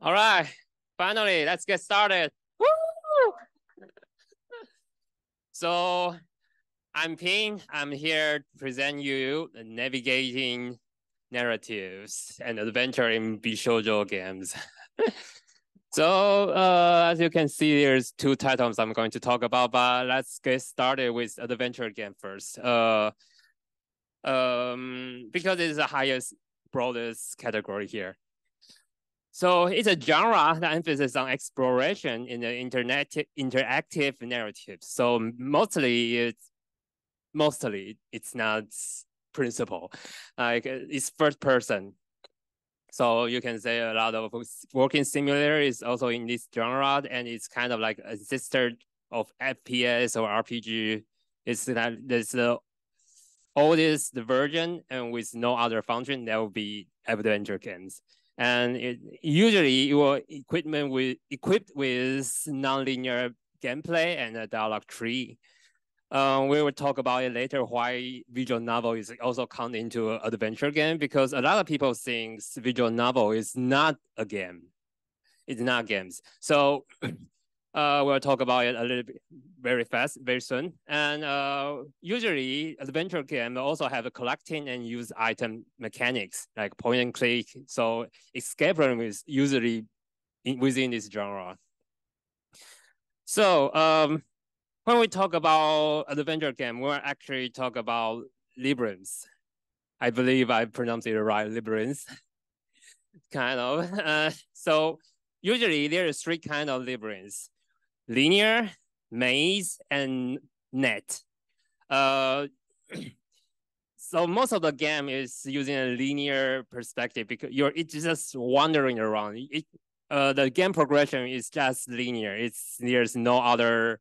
All right, finally, let's get started. Woo! So I'm Ping. I'm here to present you navigating narratives and adventure in Bishōjo games. So as you can see, there's two titles I'm going to talk about, but let's get started with adventure game first. Because it's the highest, broadest category here. So it's a genre that emphasizes on exploration in the interactive narrative. So mostly it's not principle, like it's first person. So you can say a lot of working simulator is also in this genre, and it's kind of like a sister of FPS or RPG. It's that there's the oldest version, and with no other function, that will be adventure games. And usually you are equipped with nonlinear gameplay and a dialogue tree. We will talk about it later why visual novel is also counted into an adventure game, because a lot of people think visual novel is not a game. It's not games. So we'll talk about it a little bit very fast, very soon. And usually adventure game also have a collecting and use item mechanics like point and click. So escape room is usually within this genre. So when we talk about adventure game, we'll actually talk about labyrinths. I believe I pronounced it right, labyrinths. Kind of. So usually there are three kind of labyrinths: linear, maze, and net. So most of the game is using a linear perspective because it's just wandering around. The game progression is just linear. There's no other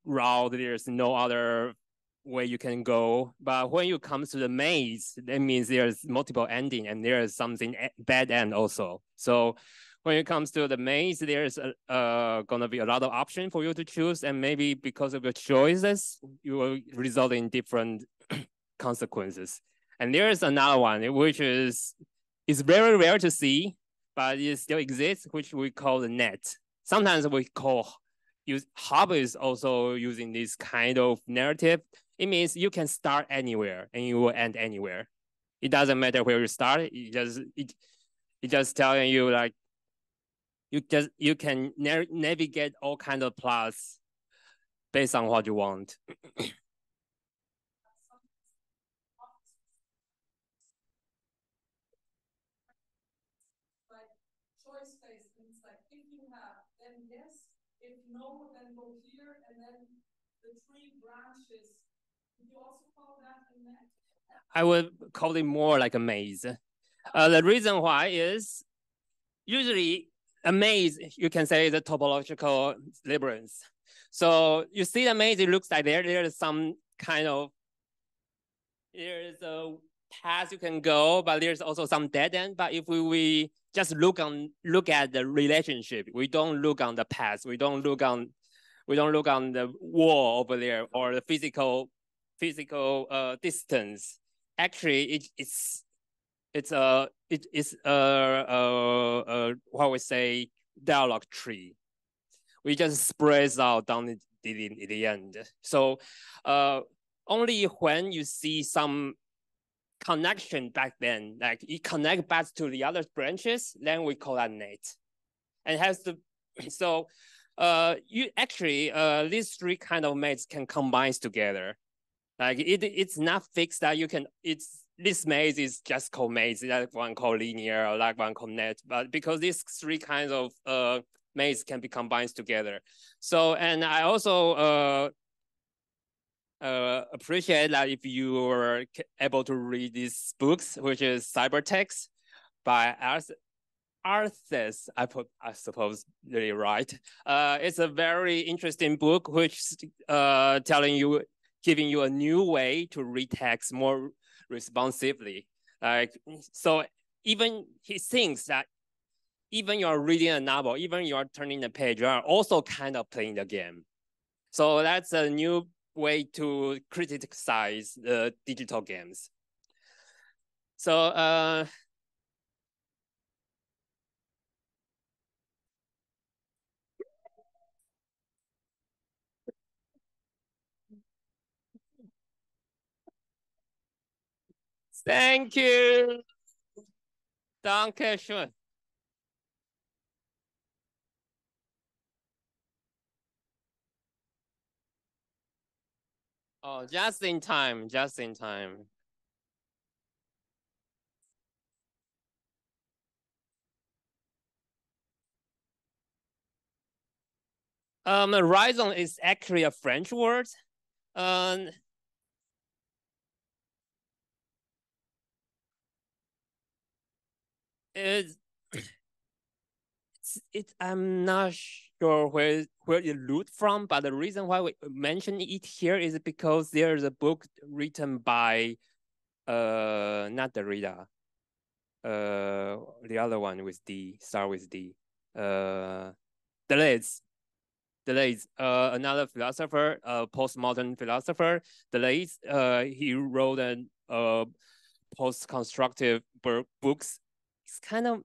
route. There's no other way you can go. But when you come to the maze, that means there's multiple ending and there's something bad end also. So when it comes to the maze, there's gonna be a lot of option for you to choose, and maybe because of your choices, you will result in different consequences. And there's another one which is very rare to see, but it still exists, which we call the net. Sometimes we call hub is also using this kind of narrative. It means you can start anywhere and you will end anywhere. It doesn't matter where you start. It just telling you like you can navigate all kind of plots based on what you want. Like choice space means like if you have, then yes. If no, then go here, and then the tree branches. Would you also call that a net? I would call it more like a maze. The reason why is usually a maze, you can say, is a topological labyrinth. So you see the maze, it looks like there's some kind of, there's a path you can go, but there's also some dead end. But if we just look at the relationship, we don't look on the path, we don't look on the wall over there or the physical distance. Actually, it's what we say dialogue tree. We just spreads out down in the end. So only when you see some connection back then, like it connect back to the other branches, then we call that net. And it has to, so you actually these three kind of mates can combine together. Like it's not fixed that you can, this maze is just called maze, that one called linear, or that one called net. But because these three kinds of maze can be combined together. So, and I also appreciate that if you were able to read these books, which is Cybertext by Arthas, I suppose really right. It's a very interesting book, which telling you, giving you a new way to read text more responsively. Like, so even he thinks that even you're reading a novel, even you're turning the page, you are also kind of playing the game. So that's a new way to criticize the digital games. So Thank you. Danke schön. Oh, just in time, just in time. Raison is actually a French word. It's I'm not sure where it root from, but the reason why we mention it here is because there's a book written by not Derrida, the other one with D, start with D, Deleuze. Deleuze, another philosopher, postmodern philosopher. Deleuze, he wrote a post-constructive books. It's kind of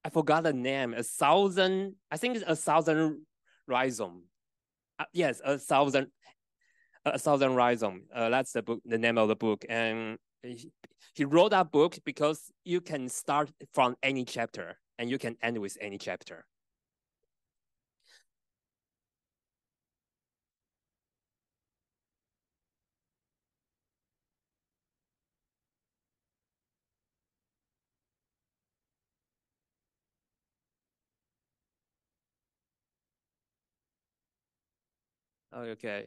I forgot the name. I think it's 1,000 rhizome. Yes, 1,000 rhizome. That's the book, the name of the book. And he wrote that book because you can start from any chapter and you can end with any chapter. Okay.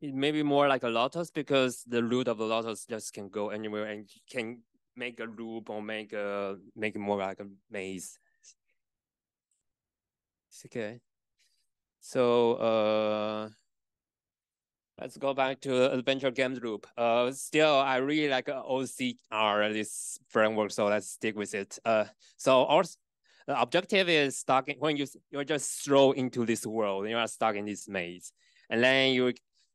It may be more like a lotus because the root of the lotus just can go anywhere and can make a loop or make it more like a maze. Okay. So let's go back to adventure games loop. Still, I really like OCR, this framework, so let's stick with it. So our the objective is stuck when you're just thrown into this world, you are stuck in this maze, and then your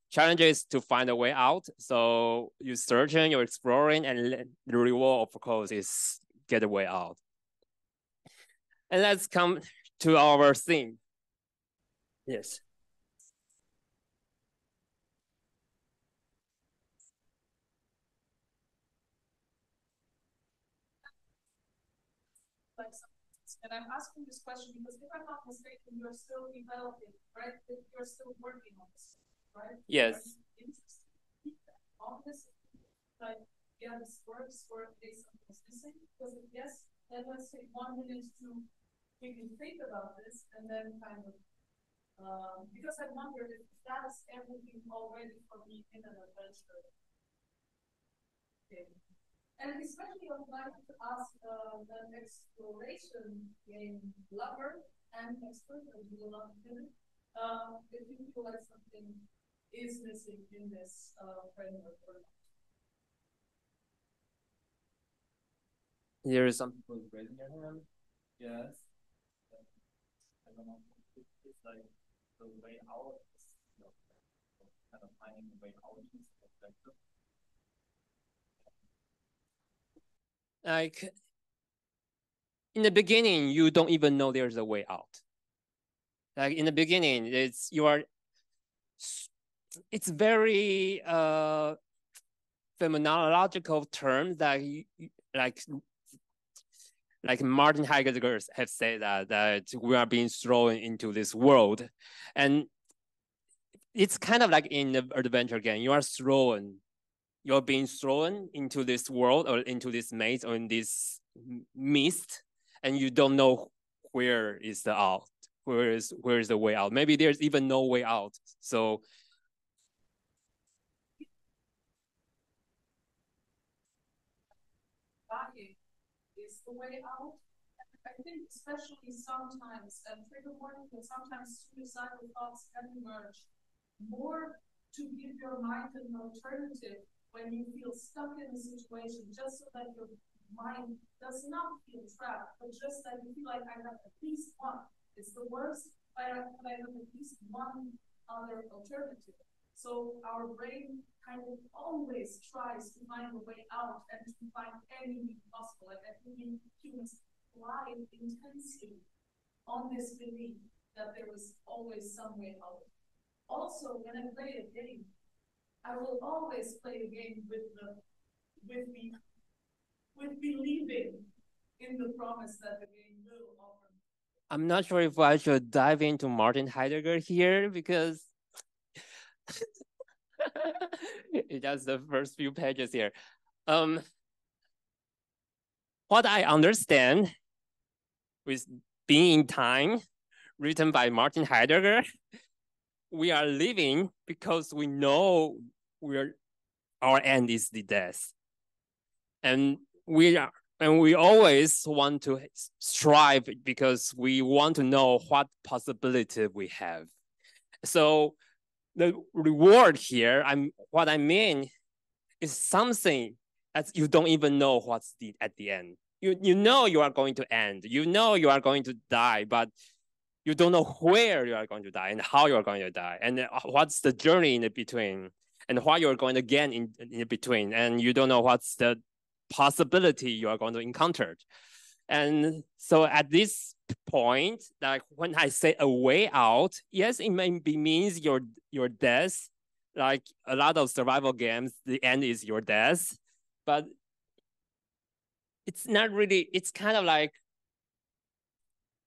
challenge is to find a way out. So you're searching, you're exploring, and the reward, of course, is get a way out. And let's come to our theme. Yes. And I'm asking this question because if I'm not mistaken, you're still developing, right? You're still working on this, right? Yes. On this, like, yeah, this works, or there's something missing. Because if yes, then let's take 1 minute to maybe think about this, and then kind of, because I wondered if that's everything already for me in an adventure. Okay. And especially I would like to ask an exploration game lover and expert, as you will not do it, if you feel like something is missing in this framework or not. There is some people raising their hand. Yes. I don't know. It's like the way out is, kind of finding the way out is objective. Like in the beginning, you don't even know there's a way out. Like in the beginning, it's very phenomenological terms that like Martin Heidegger have said that we are being thrown into this world, and it's kind of like in the adventure game, you're being thrown into this world or into this maze or in this mist, and you don't know where is the out, where is the way out. Maybe there's even no way out. So is the way out. I think especially sometimes, trigger warning, but sometimes suicidal thoughts can emerge more to give your mind an alternative when you feel stuck in a situation, just so that your mind does not feel trapped, but just that you feel like I have at least one. It's the worst, but I have at least one other alternative. So our brain kind of always tries to find a way out and to find any means possible. Like I think humans rely intensely on this belief that there is always some way out. Also, when I play a game, I will always play a game with believing in the promise that the game will offer. I'm not sure if I should dive into Martin Heidegger here because it's just the first few pages here. What I understand with Being in Time, written by Martin Heidegger, we are living because we know our end is the death. And we always want to strive because we want to know what possibility we have. So the reward here, what I mean is something that you don't even know what's at the end. You know you are going to end. You know you are going to die, but you don't know where you are going to die and how you are going to die and what's the journey in the between and what you're going to gain in between. And you don't know what's the possibility you are going to encounter. And so at this point, like when I say a way out, yes, it may be means your death. Like a lot of survival games, the end is your death, but it's not really, it's kind of like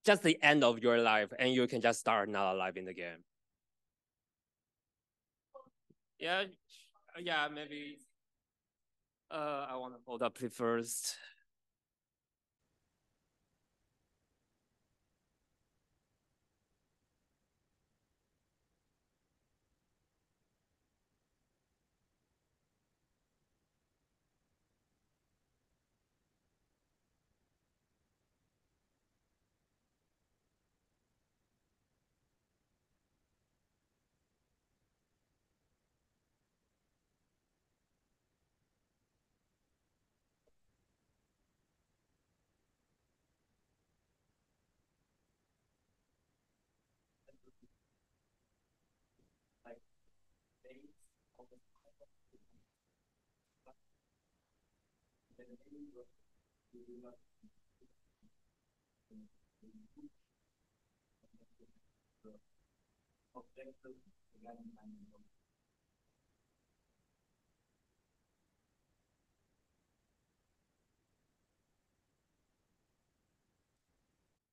just the end of your life and you can just start another life in the game. Yeah, maybe I want to hold up first.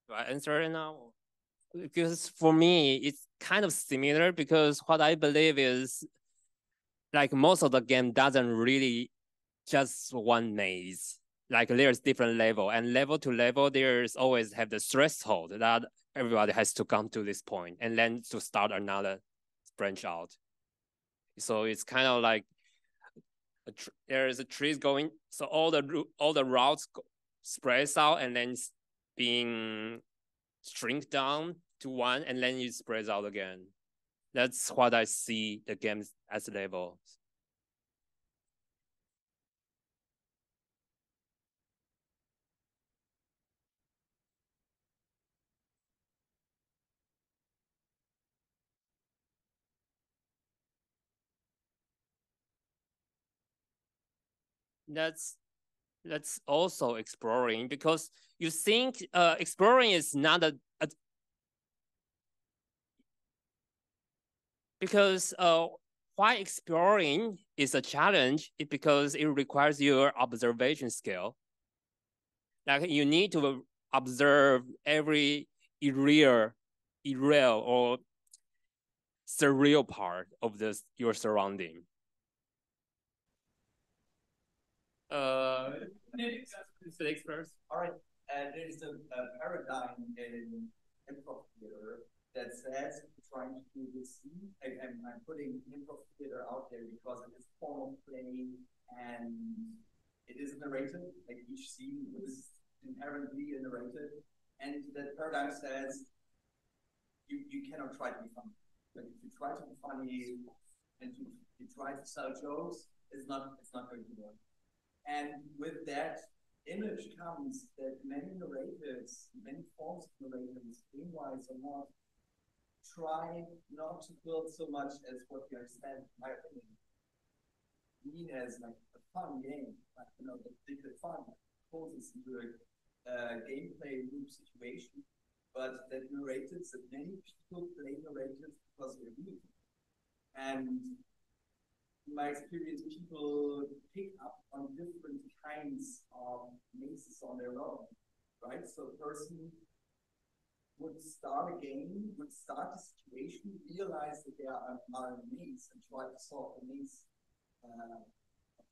Do I answer it now? Because for me, it's kind of similar because what I believe is like most of the game doesn't really just one maze. Like there's different level and level to level, there's always have the threshold that everybody has to come to this point and then to start another branch out. So it's kind of like there is a trees going, so all the routes spreads out and then being shrink down to one and then it spreads out again. That's what I see the games as levels. That's also exploring because you think exploring is not because why exploring is a challenge is because it requires your observation skill. Like you need to observe every irreal or surreal part of your surrounding. Felix first. All right. There is a paradigm in improv theater that says trying to do this. I'm putting improv theater out there because it is form of play and it is narrated. Like each scene is inherently narrated, and that paradigm says you cannot try to be funny. Like if you try to be funny and you try to sell jokes, it's not going to work. And with that image comes that many narrators, many forms of narrators, meanwhile, are not try not to build so much as what you understand, in my opinion, mean as like a fun game, like, you know, the fun poses into a gameplay loop situation, but that narratives, that many people play narratives because they're new. And in my experience, people pick up on different kinds of mazes on their own, right? So a person would start a game, would start a situation, realize that there are a maze and try to solve the maze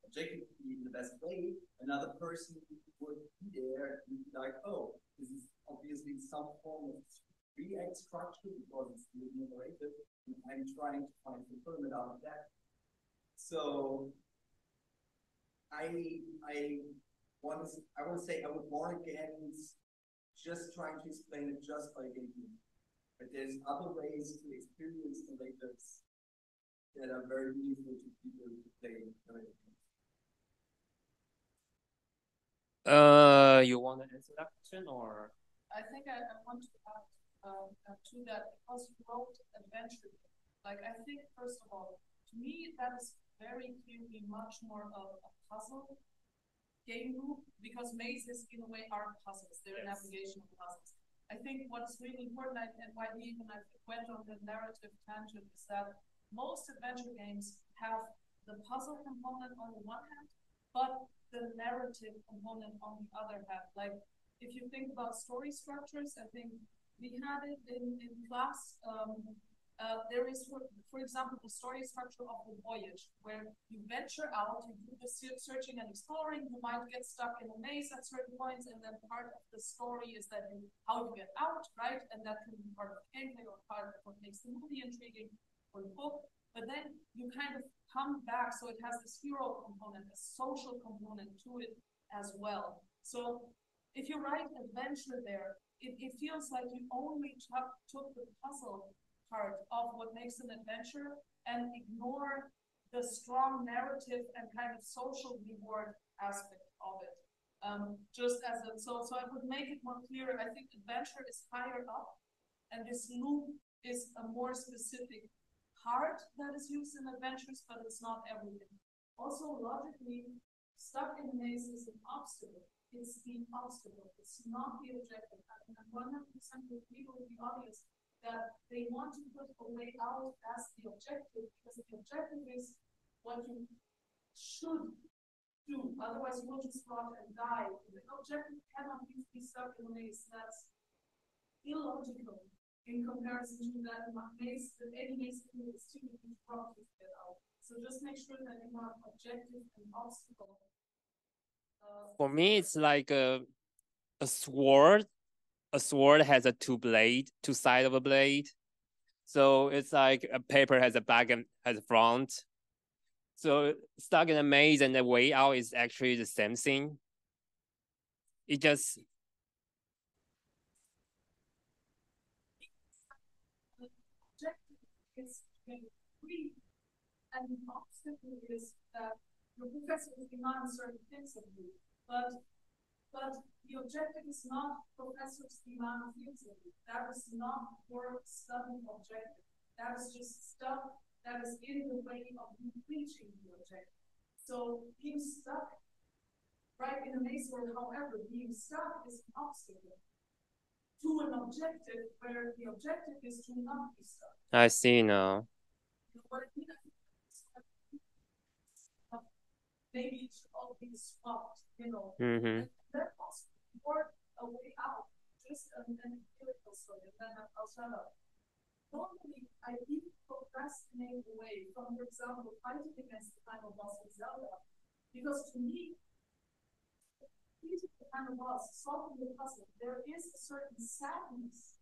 objectively in the best way. Another person would be there and be like, oh, this is obviously some form of 3-act structure because it's linear narrative, and I'm trying to find fulfillment out of that. So I would say I would warn against just trying to explain it just by gaming. But there's other ways to experience narratives that are very meaningful to people who play narrative games. You want to answer that question, or? I think I want to add to that, because you wrote adventure. Like, I think, first of all, to me, that is very clearly much more of a puzzle game loop, because mazes, in a way, are puzzles. They're navigational puzzles. I think what's really important, and why I went on the narrative tangent, is that most adventure games have the puzzle component on the one hand, but the narrative component on the other hand. Like, if you think about story structures, I think we had it in class. There is, for example, the story structure of the voyage, where you venture out, you do the searching and exploring, you might get stuck in a maze at certain points, and then part of the story is that how you get out, right? And that can be part of the gameplay or part of what makes the movie intriguing or the book. But then you kind of come back, so it has this hero component, a social component to it as well. So if you write adventure there, it feels like you only took the puzzle part of what makes an adventure and ignore the strong narrative and kind of social reward aspect of it. Just as a, so I would make it more clear. I think adventure is higher up, and this loop is a more specific part that is used in adventures, but it's not everything. Also, logically, stuck in a maze is an obstacle. It's the obstacle. It's not the objective. And I'm 100% agree with the audience that they want to put a way out as the objective, because the objective is what you should do. Otherwise, you will just rot and die. The objective cannot be stuck in a maze. That's illogical in comparison to that maze, that any maze is too strong to get out. So just make sure that you have objective and obstacle. For me, it's like a sword. A sword has a two sides of a blade. So it's like a paper has a back and has a front. So stuck in a maze and the way out is actually the same thing. It just is free, and the obstacle is that your professor demands certain things of you, but the objective is not professors demand things of you. That is not your study objective. That is just stuff that is in the way of you reaching the objective. So being stuck right in a maze, or however, being stuck is an obstacle to an objective where the objective is to not be stuck. I see now. Maybe it should all be swapped, you know. Mm-hmm. That also work a way out, just an empirical story, and then I'll shut up. Normally, I even procrastinate away from, for example, fighting against the final boss of Zelda, because to me, beating the final boss, solving the puzzle, there is a certain sadness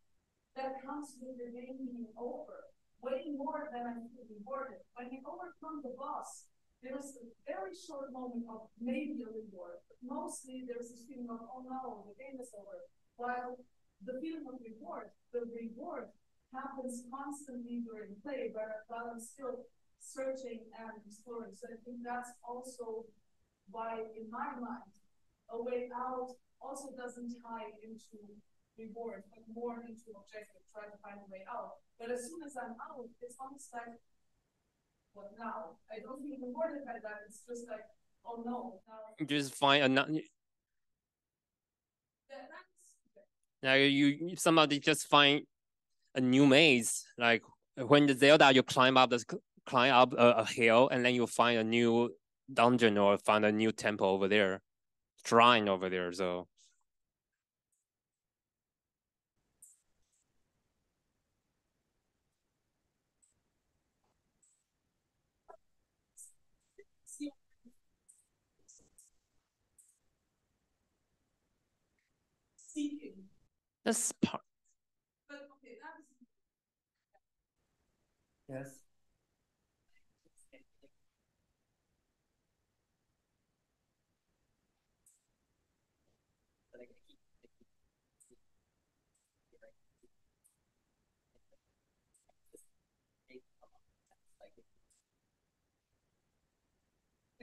that comes with the game being over, way more than I feel rewarded. When you overcome the boss, there's a very short moment of maybe a reward, but mostly there's this feeling of, oh no, the game is over. While the feeling of reward, the reward happens constantly during play, while I'm still searching and exploring. So I think that's also why, in my mind, a way out also doesn't tie into reward, but more into objective, try to find a way out. But as soon as I'm out, it's almost like, what now? I don't feel rewarded by that. It's just like, oh no, now. You just find another. Now somebody just find a new maze. Like when the Zelda, you climb up a hill, and then you find a new dungeon or find a new temple over there, shrine over there. So. Seeking. That's part. But okay, that is. Yes.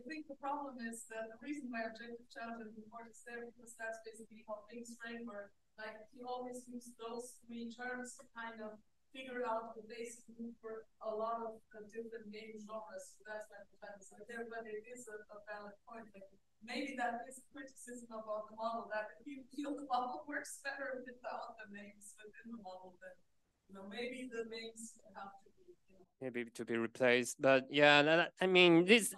I think the problem is that the reason why objective challenge is important is there because that's basically how Bing's framework, like he always used those three terms to kind of figure out the basic move for a lot of different game genres. So that's why the is like there, but it is a valid point. Like maybe that is criticism about the model that you feel the model works better without the names within the model than maybe the names have to be maybe to be replaced. But yeah, I mean this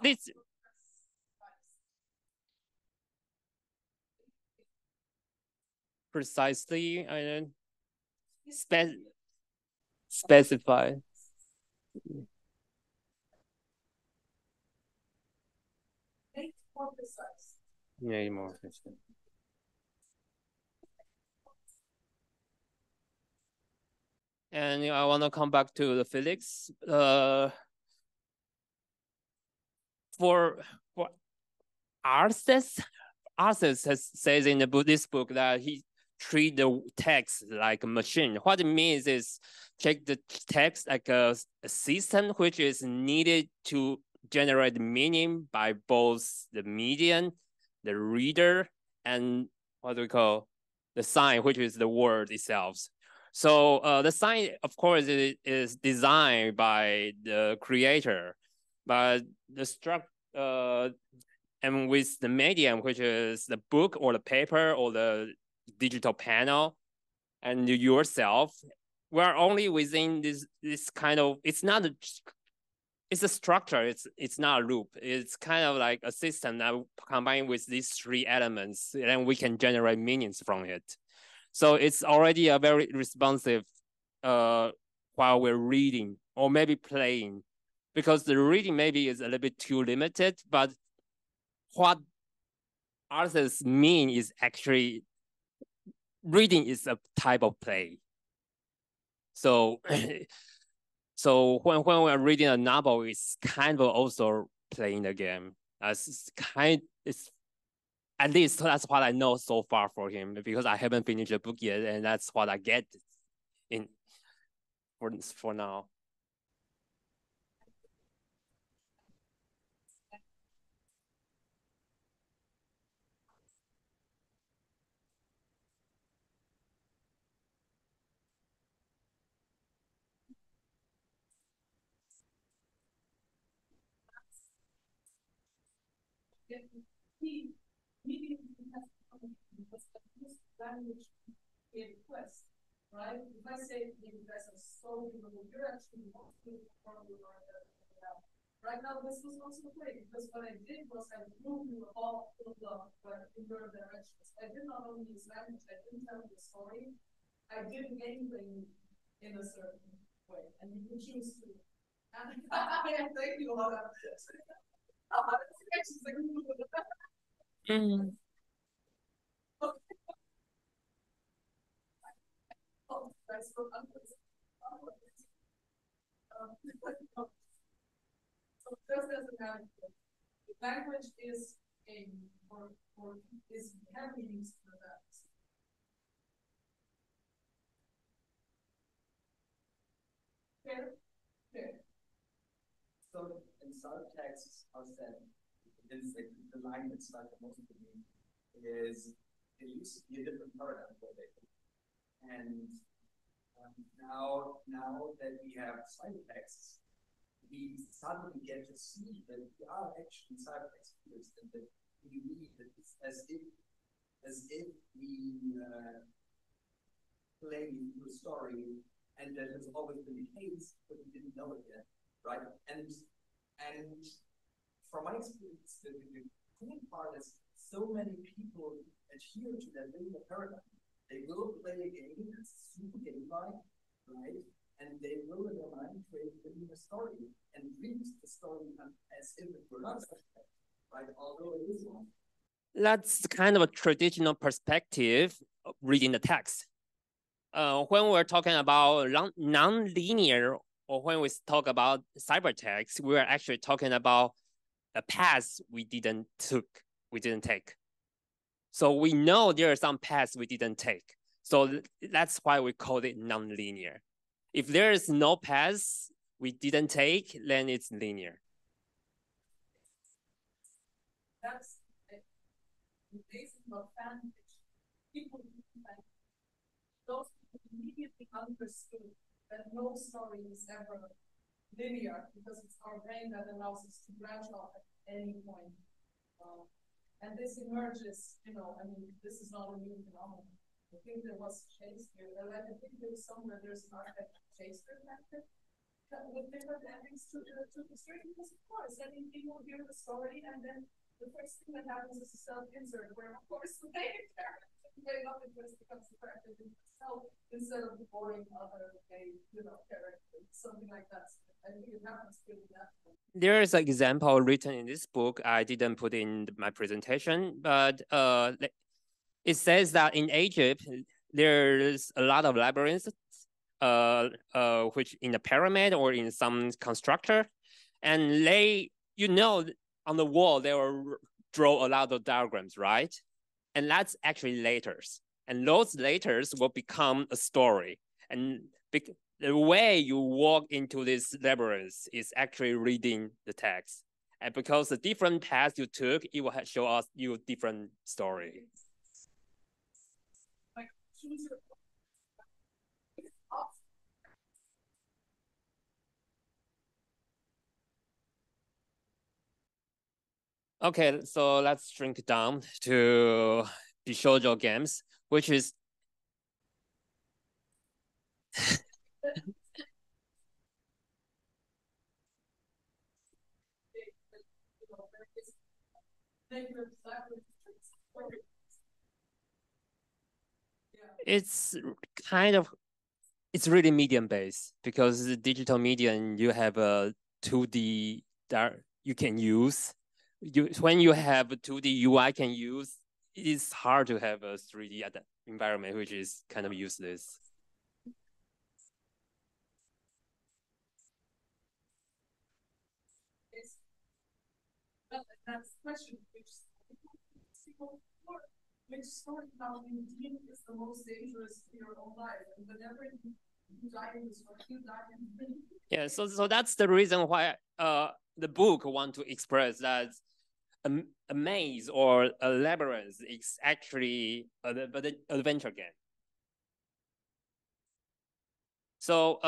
precisely specify. Make more precise. Yeah, more precise. And I want to come back to the physics. For Arces says in this book that he treat the text like a machine. What it means is check the text like a system which is needed to generate meaning by both the medium, the reader, and what do we call the sign, which is the word itself. So the sign, of course, is designed by the creator, but the structure and with the medium, which is the book or the paper or the digital panel, and yourself, we're only within this kind of. It's not a. It's a structure. It's not a loop. It's kind of like a system that combined with these three elements, and we can generate meanings from it. So it's already a very responsive while we're reading or maybe playing, because the reading maybe is a little bit too limited, but what artists mean is actually reading is a type of play. So so when we're reading a novel, it's kind of also playing the game. It's at least that's what I know so far for him, because I haven't finished the book yet, and that's what I get in for now. Language a request, right? If I say you guys are so beautiful, you're actually more beautiful right now. This was also great because what I did was I moved you all in your directions. I did not only use language, I didn't tell you the story. I did gameplay in a certain way, and you can choose to. Thank you, Laura. So just as a matter of language is a or is have meanings for that. Fair? Fair. So in subtext, how said it's like the line that's like most of the meaning is it used to be a different paradigm for it. And now that we have cybertexts, we suddenly get to see that we are actually cybertext readers, and that we read that it's as if we play through a story, and that has always been the case, but we didn't know it yet, right? And from my experience, the cool part is so many people adhere to that linear paradigm. They will play a game that's super game-like, right? And they will, in their mind, create a linear story and read the story as if it were not such a, right? Although it is one. That's kind of a traditional perspective of reading the text. When we're talking about non-linear, or when we talk about cybertext, we're actually talking about a path we didn't take. So we know there are some paths we didn't take. So that's why we call it non-linear. If there is no path we didn't take, then it's linear. That's amazing about fan fiction. People those people immediately understood that no story is ever linear because it's our brain that allows us to branch off at any point. And this emerges, I mean, this is not a new phenomenon. I think there was Shakespeare, I think there was somewhere there's an artifact of Shakespeare method with different endings to the story, because of course, I mean, people hear the story and then the first thing that happens is a self-insert where, of course, the main character, the love interest becomes the character himself instead of the boring other character, something like that. I think it happens pretty naturally. There is an example written in this book. I didn't put in my presentation, but it says that in Egypt, there's a lot of labyrinths, which in a pyramid or in some constructor, and on the wall, they will draw a lot of diagrams, right? And that's actually letters. And those letters will become a story. And the way you walk into this labyrinth is actually reading the text. And because the different paths you took, it will show us you different story. Like, choose your Okay, so let's shrink it down to Bishōjo Games, which is it's really medium based, because the digital medium, you have a 2D that you can use. When you have a 2D UI can use, it's hard to have a 3D environment, which is kind of useless. That's the question, which storytelling team is the most dangerous in your own life, and whenever you dive into this, you dive into. Yeah, so that's the reason why the book want to express that a maze or a labyrinth is actually an adventure game. So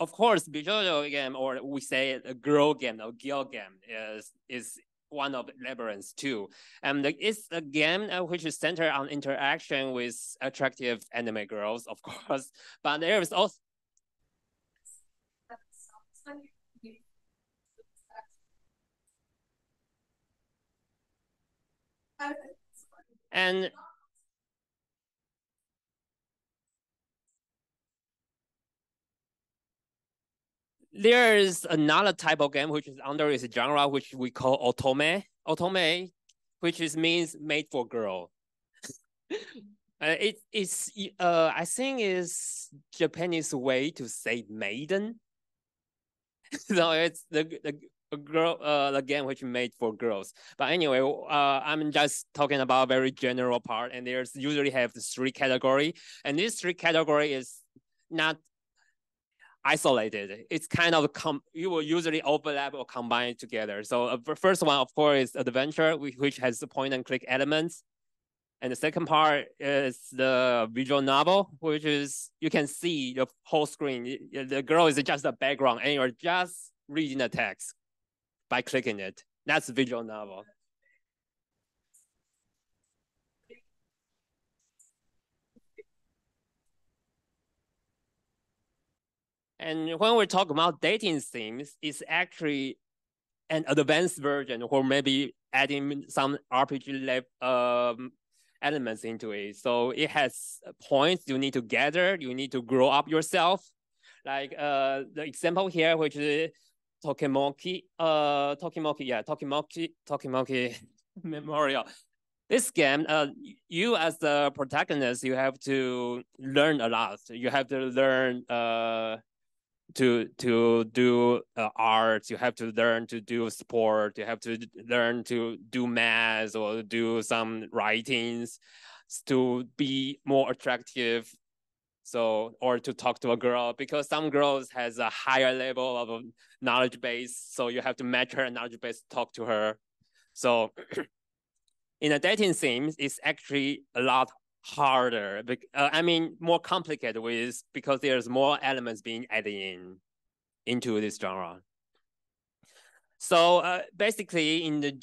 of course, Bishōjo game, or we say a girl game or girl game, is one of labyrinths too. And it's a game which is centered on interaction with attractive anime girls, of course. But there is also and there is another type of game which is under its genre, which we call otome. Otome, which means made for girl. It's I think is Japanese way to say maiden. So it's the game which made for girls. But anyway, I'm just talking about a very general part, and there's usually have the 3 category, and this 3 category is not isolated. It's kind of you will usually overlap or combine together. So the first one, of course, is adventure, which has the point and click elements. And the second part is the visual novel, which is you can see the whole screen. The girl is just a background, and you're just reading the text by clicking it. That's visual novel. And when we talk about dating themes, it's actually an advanced version, or maybe adding some RPG elements into it. So it has points you need to gather, you need to grow up yourself. Like the example here, which is Tokimoki Memorial. This game, you as the protagonist, you have to learn a lot. You have to learn to do art. You have to learn to do sport. You have to learn to do math or do some writings to be more attractive. So, or to talk to a girl, because some girls has a higher level of knowledge base. So you have to match her knowledge base to talk to her. So in a dating sim, it's actually a lot harder. I mean, more complicated with because there's more elements being added into this genre. So basically, in the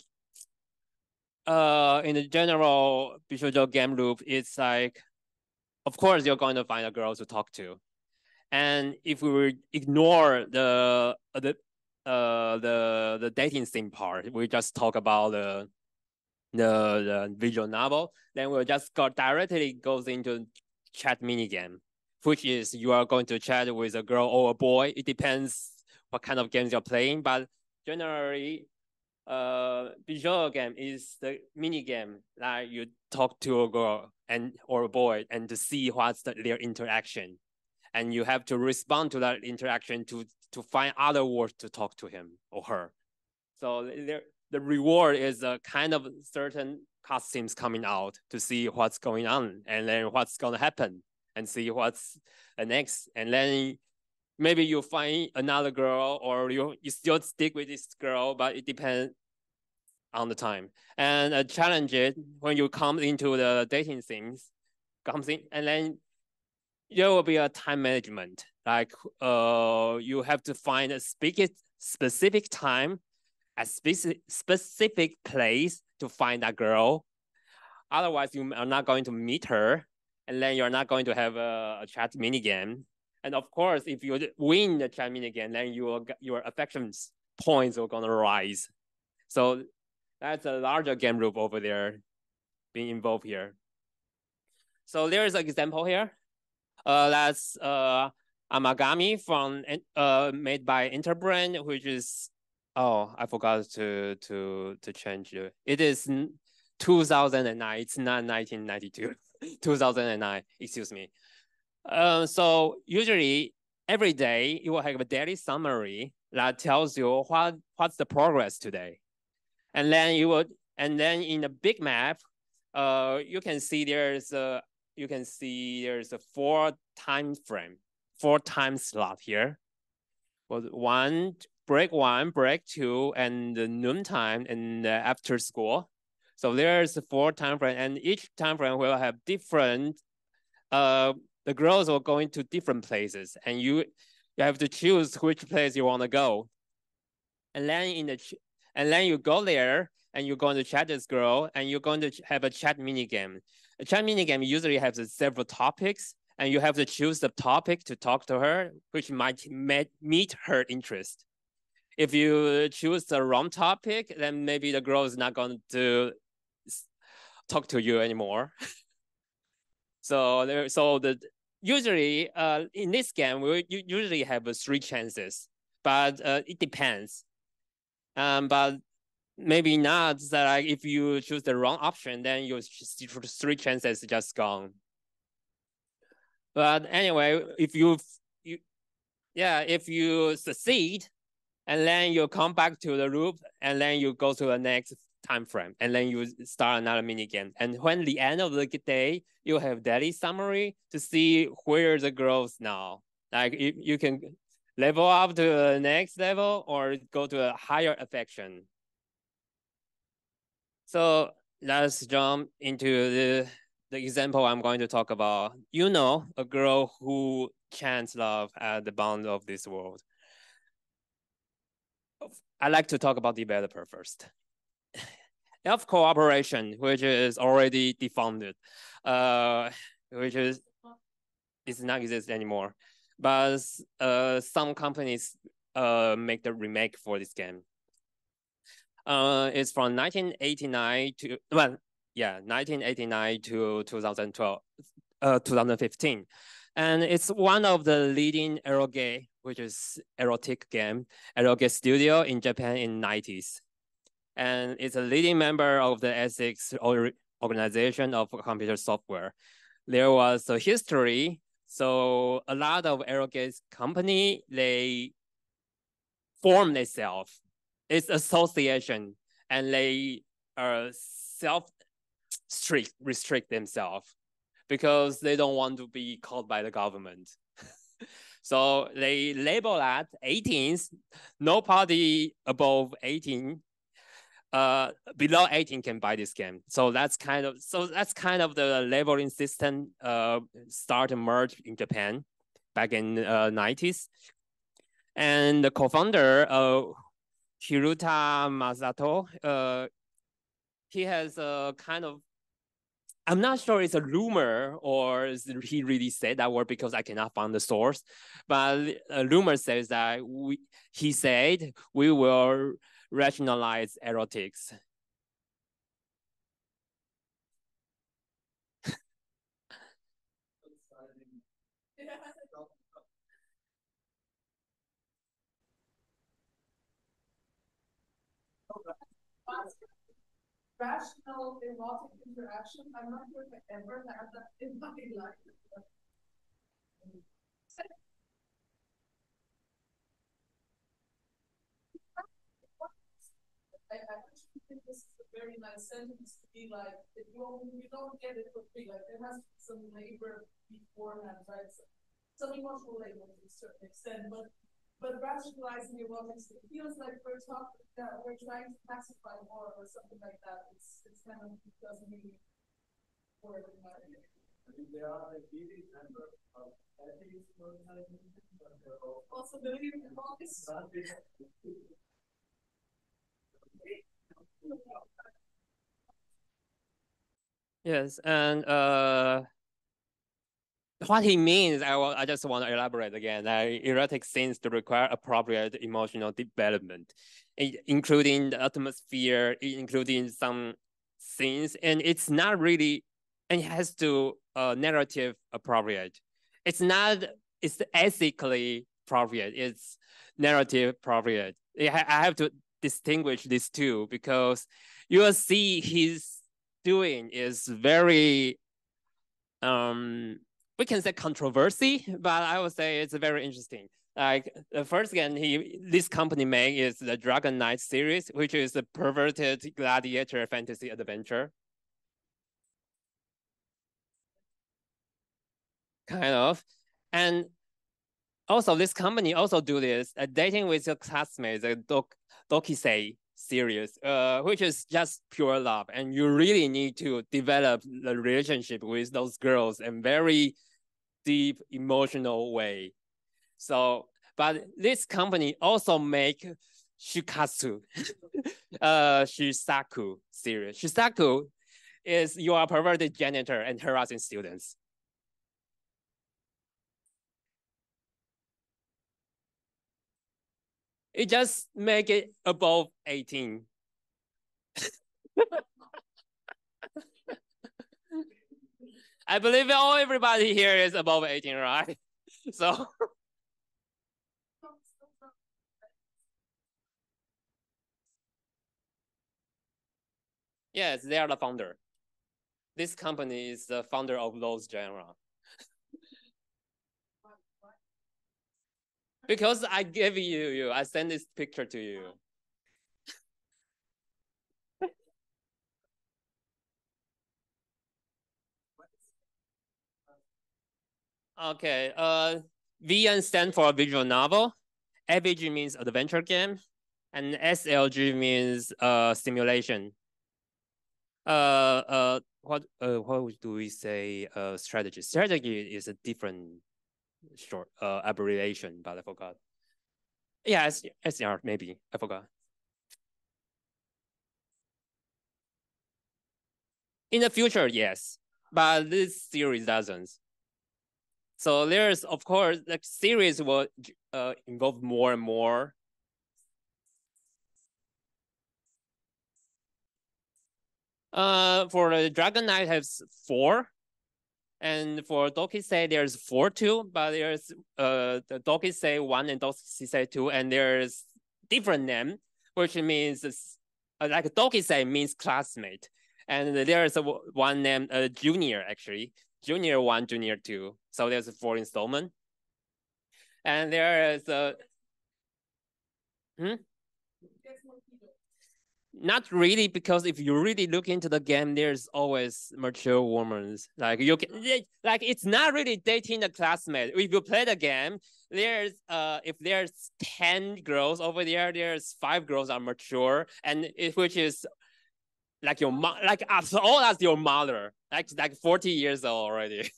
general Bishōjo game loop, it's like, of course, you're going to find a girl to talk to, and if we ignore the dating sim part, we just talk about the visual novel, then we'll just goes into chat minigame, which is you are going to chat with a girl or a boy. It depends what kind of games you're playing, but generally, visual game is the minigame that you talk to a girl or a boy and to see what's their interaction. And you have to respond to that interaction to find other words to talk to him or her. So the reward is a kind of certain costumes coming out to see what's going on and then what's going to happen and see what's the next. And then maybe you find another girl or you still stick with this girl, but it depends on the time. And a challenge it when you come into the dating things, and then there will be a time management. Like you have to find a specific time, a specific place to find that girl. Otherwise, you are not going to meet her, and then you're not going to have a chat minigame. And of course, if you win the chat minigame, then your affection points are going to rise. So that's a larger game loop over there being involved here. So there's an example here. That's Amagami from made by Interbrand, which is I forgot to change it. It is 2009. It's not 1992. 2009. Excuse me. So usually every day you will have a daily summary that tells you what's the progress today, and then in the big map, you can see there's a 4 time slot here. Well, break 1, break 2, and the noon time and after school. So there's 4 time frame, and each time frame will have different. The girls are going to different places, and you have to choose which place you want to go. And then you go there, and you're going to chat this girl, and you're going to have a chat minigame. A chat minigame usually has several topics, and you have to choose the topic to talk to her, which might meet her interest. If you choose the wrong topic, then maybe the girl is not going to talk to you anymore. Usually in this game, we usually have 3 chances, but it depends. But maybe not that like, if you choose the wrong option, then your 3 chances just gone. But anyway, if you succeed, and then you come back to the loop, and then you go to the next time frame, and then you start another mini game. And when the end of the day, you have daily summary to see where the girls now. Like you can level up to the next level or go to a higher affection. So let's jump into the example I'm going to talk about. You know, a girl who chants love at the bound of this world. I like to talk about developer first. Elf cooperation, which is already defunct, which is not exist anymore. But some companies make the remake for this game. It's from 1989 to 1989 to 2012, 2015, and it's one of the leading eroge, which is erotic game, eroge studio in Japan in 90s, and it's a leading member of the ethics organization of computer software. There was a history, so a lot of eroge company they form themselves. It's association, and they restrict themselves because they don't want to be caught by the government. So they label that 18s, no party above 18, below 18 can buy this game. So that's kind of the labeling system start to merge in Japan back in 90s. And the co-founder, Hiruta Masato, he has a kind of, I'm not sure it's a rumor or he really said that word because I cannot find the source, but a rumor says that he said we will rationalize erotics. Rational erotic interaction. I'm not sure if I ever had that in my life. I actually think this is a very nice sentence to be like, if you don't get it for free, like there has to be some labor beforehand, right? Some emotional labor to a certain extent, but rationalizing erotics, it feels like we're trying to pacify more or something like that. It's kind of, it doesn't really work in my opinion. I think there are a leading number of ethics organizations, but they're also the leading erotics. Yes, and what he means, I just want to elaborate again. Erotic scenes to require appropriate emotional development, including the atmosphere, including some scenes, and it's not really, and it has to narrative appropriate. It's not, it's ethically appropriate. It's narrative appropriate. I have to distinguish these two because you will see his doing is very we can say controversy, but I would say it's very interesting. Like the first game this company made is the Dragon Knight series, which is a perverted gladiator fantasy adventure. Kind of. And also this company also do this, dating with your classmates, the Dokisei series, which is just pure love. And you really need to develop the relationship with those girls in very deep emotional way. So, but this company also make Shikatsu, Shisaku series. Shisaku is you are a perverted janitor and harassing students. It just make it above 18. I believe everybody here is above 18, right? So yes, they are the founder. This company is the founder of those genre. Because I gave you, I sent this picture to you. Okay, VN stands for visual novel. AVG means adventure game, and SLG means simulation. What do we say? Strategy. Strategy is a different short abbreviation, but I forgot. Yeah, SR maybe I forgot. In the future, yes, but this series doesn't. So there's, of course, the series will involve more and more. For the Dragon Knight has 4, and for Dokisei there's 4 too. But there's the Dokisei 1 and Dokisei 2, and there's different name, which means like Dokisei means classmate, and there's one named Junior actually, Junior 1, Junior 2. So there's 4 installment, and there is a. Not really, because if you really look into the game, there's always mature women. Like you can, like it's not really dating the classmate. If you play the game, there's if there's 10 girls over there, there's 5 girls are mature, and which is like your like as old as your mother, like 40 years old already.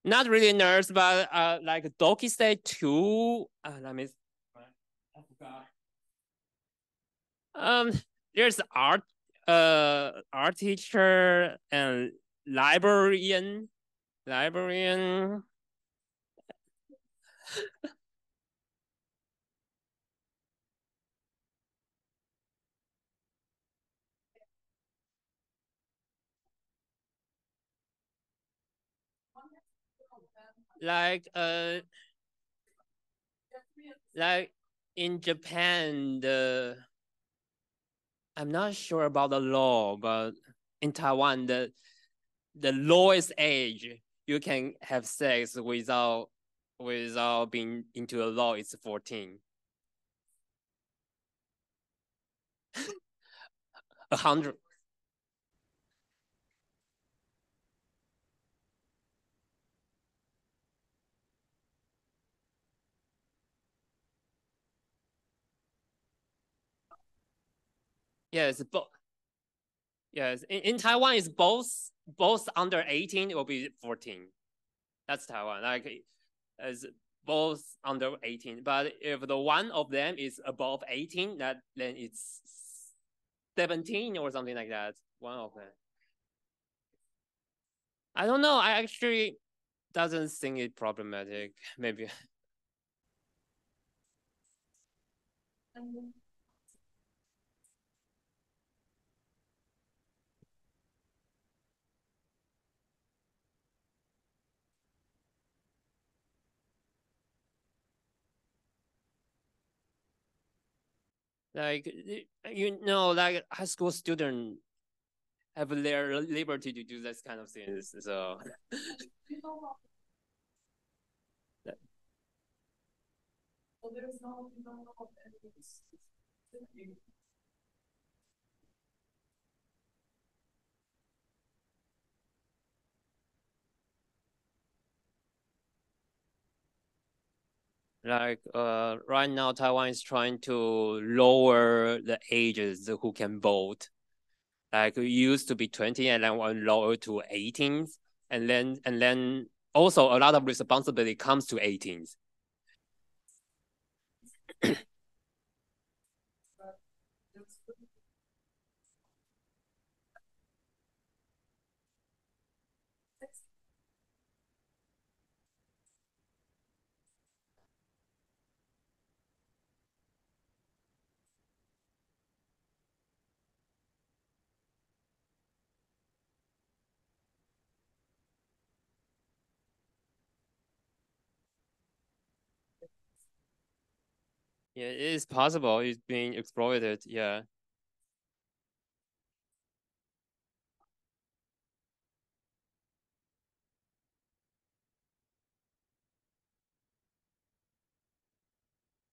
Not really nerds, but like Dokisei 2. Let me. I forgot. There's art teacher and librarian. Like like in Japan, I'm not sure about the law, but in Taiwan, the lowest age you can have sex without being into the law is 14. 100. Yes, but yes, in Taiwan is both under 18, it will be 14. That's Taiwan. Like as both under 18. But if the one of them is above 18, then it's 17 or something like that. One of them. I don't know. I actually doesn't think it problematic. Maybe. Like like high school student have their liberty to do this kind of things. So there's no like right now Taiwan is trying to lower the ages who can vote. Like it used to be 20 and then one lower to 18, and then also a lot of responsibility comes to 18s. Yeah, it is possible. It's being exploited. Yeah.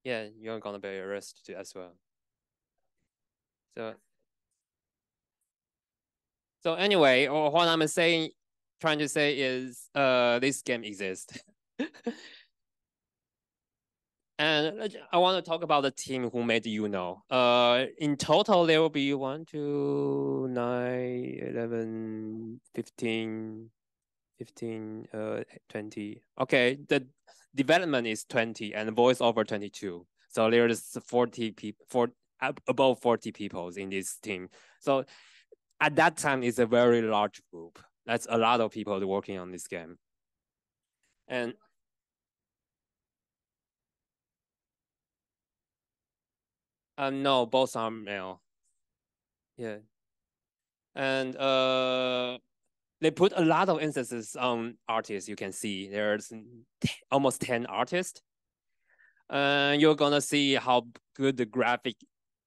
Yeah, you're gonna be arrested as well. So anyway, what I'm trying to say is this game exists. And I want to talk about the team who made Uno. In total, there will be 1, 2, 9, 11, 15, 20. Okay, the development is 20 and voiceover 22. So there's 40 people, above 40 people in this team. So at that time, it's a very large group. That's a lot of people working on this game. And no, both are male. Yeah. And they put a lot of emphasis on artists. You can see there's almost 10 artists. You're gonna see how good the graphic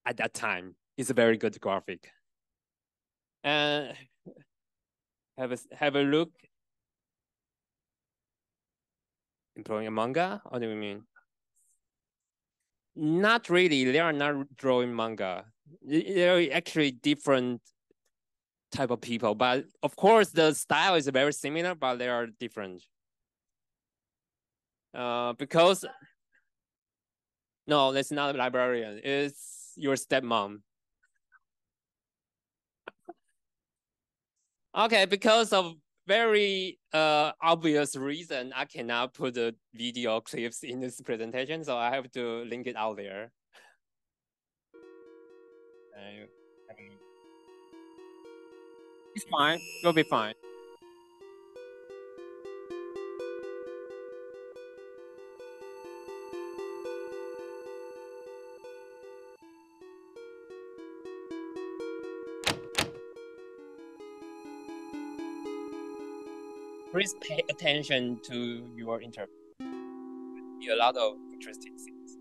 at that time is. A very good graphic. And have a look. Employing a manga? What do you mean? Not really. They are not drawing manga. They're actually different type of people, but of course the style is very similar, but they are different. Because no, that's not a librarian. It's your stepmom. Okay, because of very obvious reason, I cannot put the video clips in this presentation, so I have to link it out there. It's fine. It'll be fine. Please pay attention to your interview. A lot of interesting things.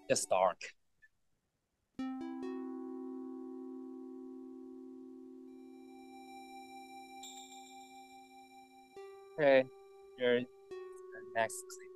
Just dark. Okay, here's the next clip.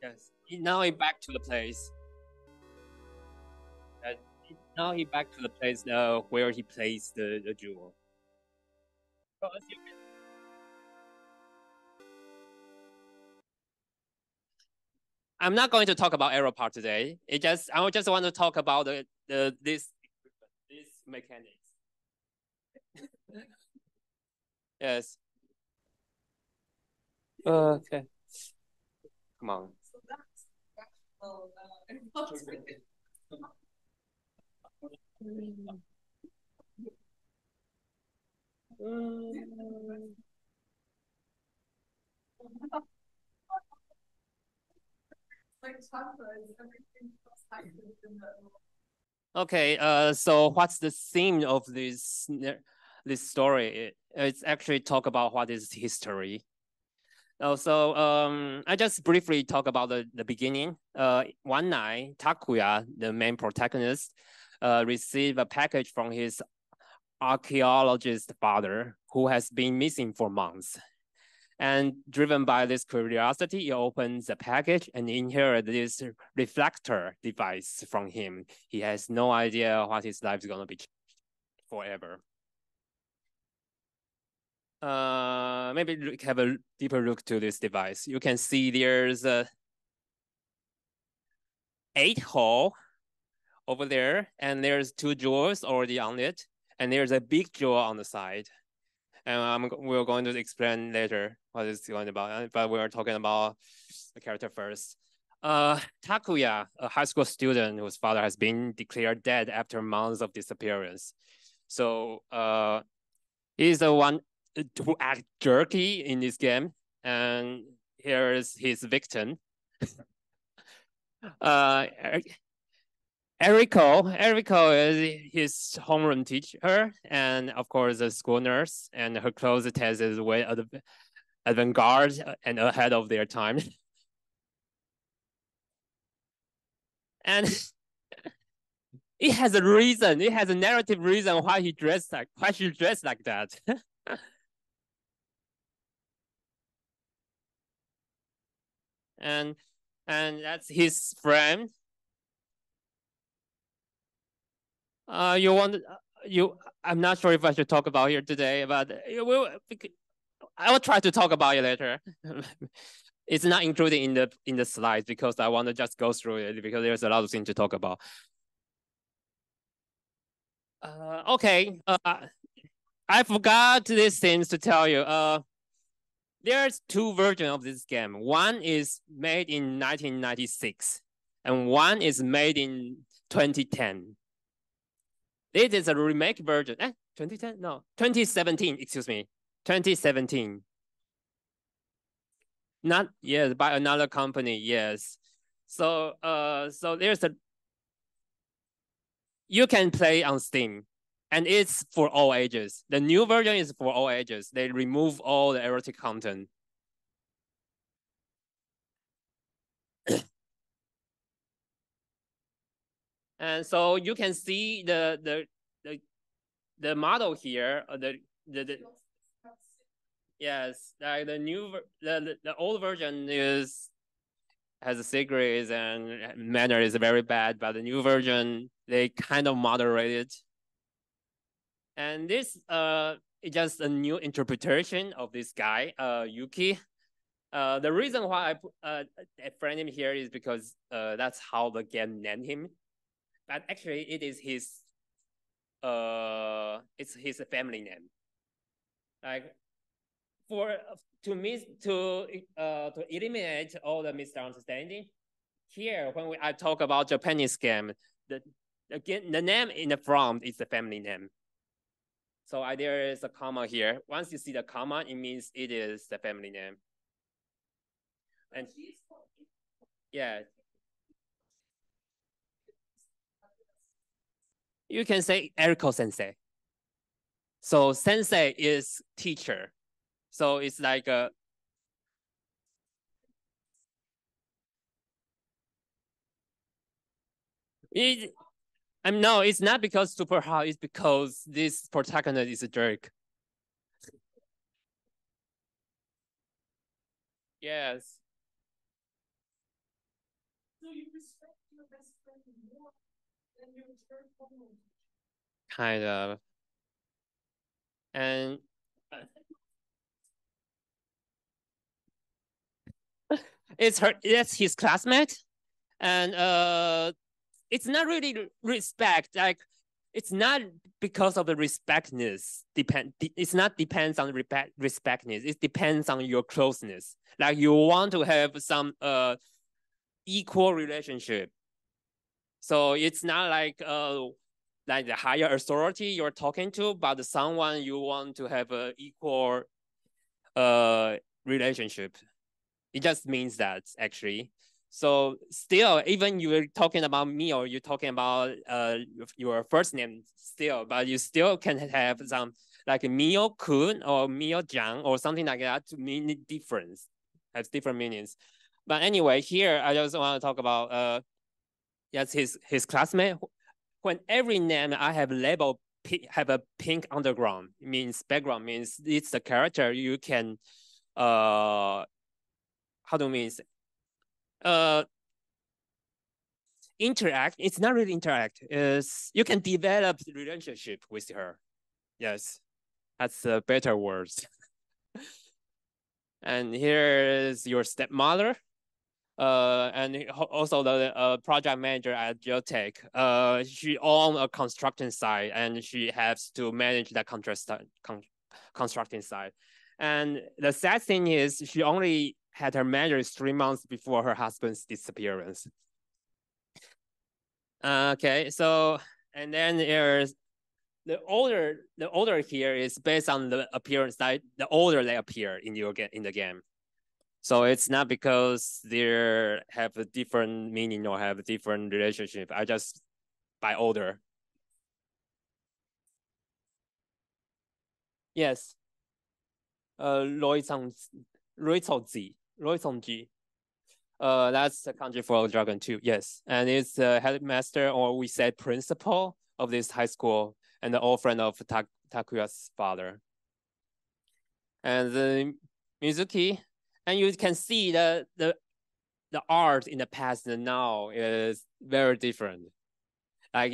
Yes. Now he back to the place. Now he back to the place where he placed the jewel. So as you can I'm not going to talk about arrow part today. I just want to talk about this mechanics. Yes. Okay. Come on. So that's actual, like everything Okay, so what's the theme of this story? It's actually talk about what is history. So I just briefly talk about the beginning. One night, Takuya, the main protagonist, received a package from his archaeologist father, who has been missing for months. And driven by this curiosity, he opens the package and inherits this reflector device from him. He has no idea what his life is going to be forever. Maybe have a deeper look to this device. You can see there's a 8 hole over there, and there's 2 jewels already on it, and there's a big jewel on the side. And we're going to explain later what it's going about, but we're talking about the character first. Takuya, a high school student whose father has been declared dead after months of disappearance. So he's the one who act jerky in this game, and here is his victim. Eriko is his homeroom teacher, and of course a school nurse, and her clothes test is way avant-garde and ahead of their time. And it has a reason. It has a narrative reason why she dressed like that. and that's his friend. I'm not sure if I should talk about here today, but I will try to talk about it later. It's not included in the slides because I want to just go through it because there's a lot of things to talk about. Okay, I forgot these things to tell you. There's two versions of this game. One is made in 1996, and one is made in 2010. It is a remake version. 2010? No, 2017. Excuse me, 2017. Not yes, by another company. Yes. So there's you can play on Steam, and it's for all ages. The new version is for all ages. They remove all the erotic content. And so you can see the model here. Yes, like the old version has a secrets and manner is very bad, but the new version they kind of moderate it. And this is just a new interpretation of this guy, Yuki. The reason why I put a friend name here is because that's how the game named him. But actually, it is it's his family name. Like to eliminate all the misunderstanding. Here, when I talk about Japanese game, the name in the front is the family name. So there is a comma here. Once you see the comma, it means it is the family name. And yeah, you can say Eriko Sensei. So Sensei is teacher. So it's like a no, it's not because super hard. It's because this protagonist is a jerk. Yes. So you respect your best friend more than your third opponent. Kind of. And it's his classmate, and it's not really respect. Like it's not because of the respectness. It's not depends on respectness. It depends on your closeness. Like you want to have some equal relationship. So it's not like the higher authority you're talking to, but someone you want to have an equal relationship. It just means that actually. So still, even you're talking about me or you're talking about your first name still, but you still can have some like Mio-kun or Mio-jang or something like that to mean difference, has different meanings. But anyway, here I just want to talk about yes, his classmate. When every name I have labeled have a pink underground, it means background means it's the character you can how do you mean interact. It's not really interact. Is you can develop relationship with her. Yes, that's a better word. And here is your stepmother. And also the project manager at Geotech. She owns a construction site and she has to manage the construction site. And the sad thing is she only had her marriage 3 months before her husband's disappearance. Okay, so and then there's the order here is based on the appearance that the order they appear in the game. So it's not because they have a different meaning or have a different relationship. I just by order. Yes. Roy Songji. That's the country for Dragon 2. Yes, and it's the headmaster, or we say principal of this high school, and the old friend of Takuya's father. And the Mizuki, and you can see the art in the past and now is very different. Like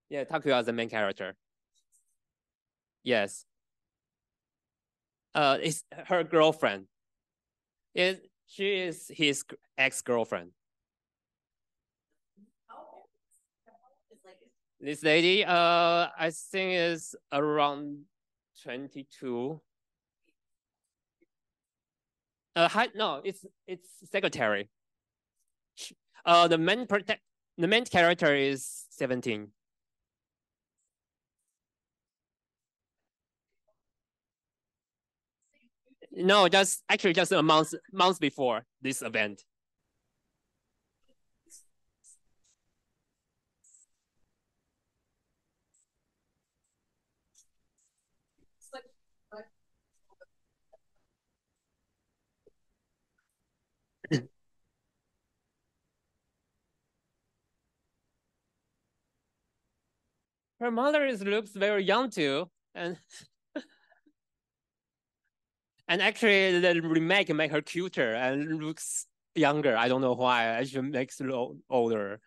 yeah, Takuya is the main character. Yes. It's her girlfriend. She is his ex-girlfriend. This lady, I think is around 22. No, it's secretary. The main character is 17. No, just a month before this event. Her mother looks very young too, and actually the remake make her cuter and looks younger. I don't know why. She makes her older.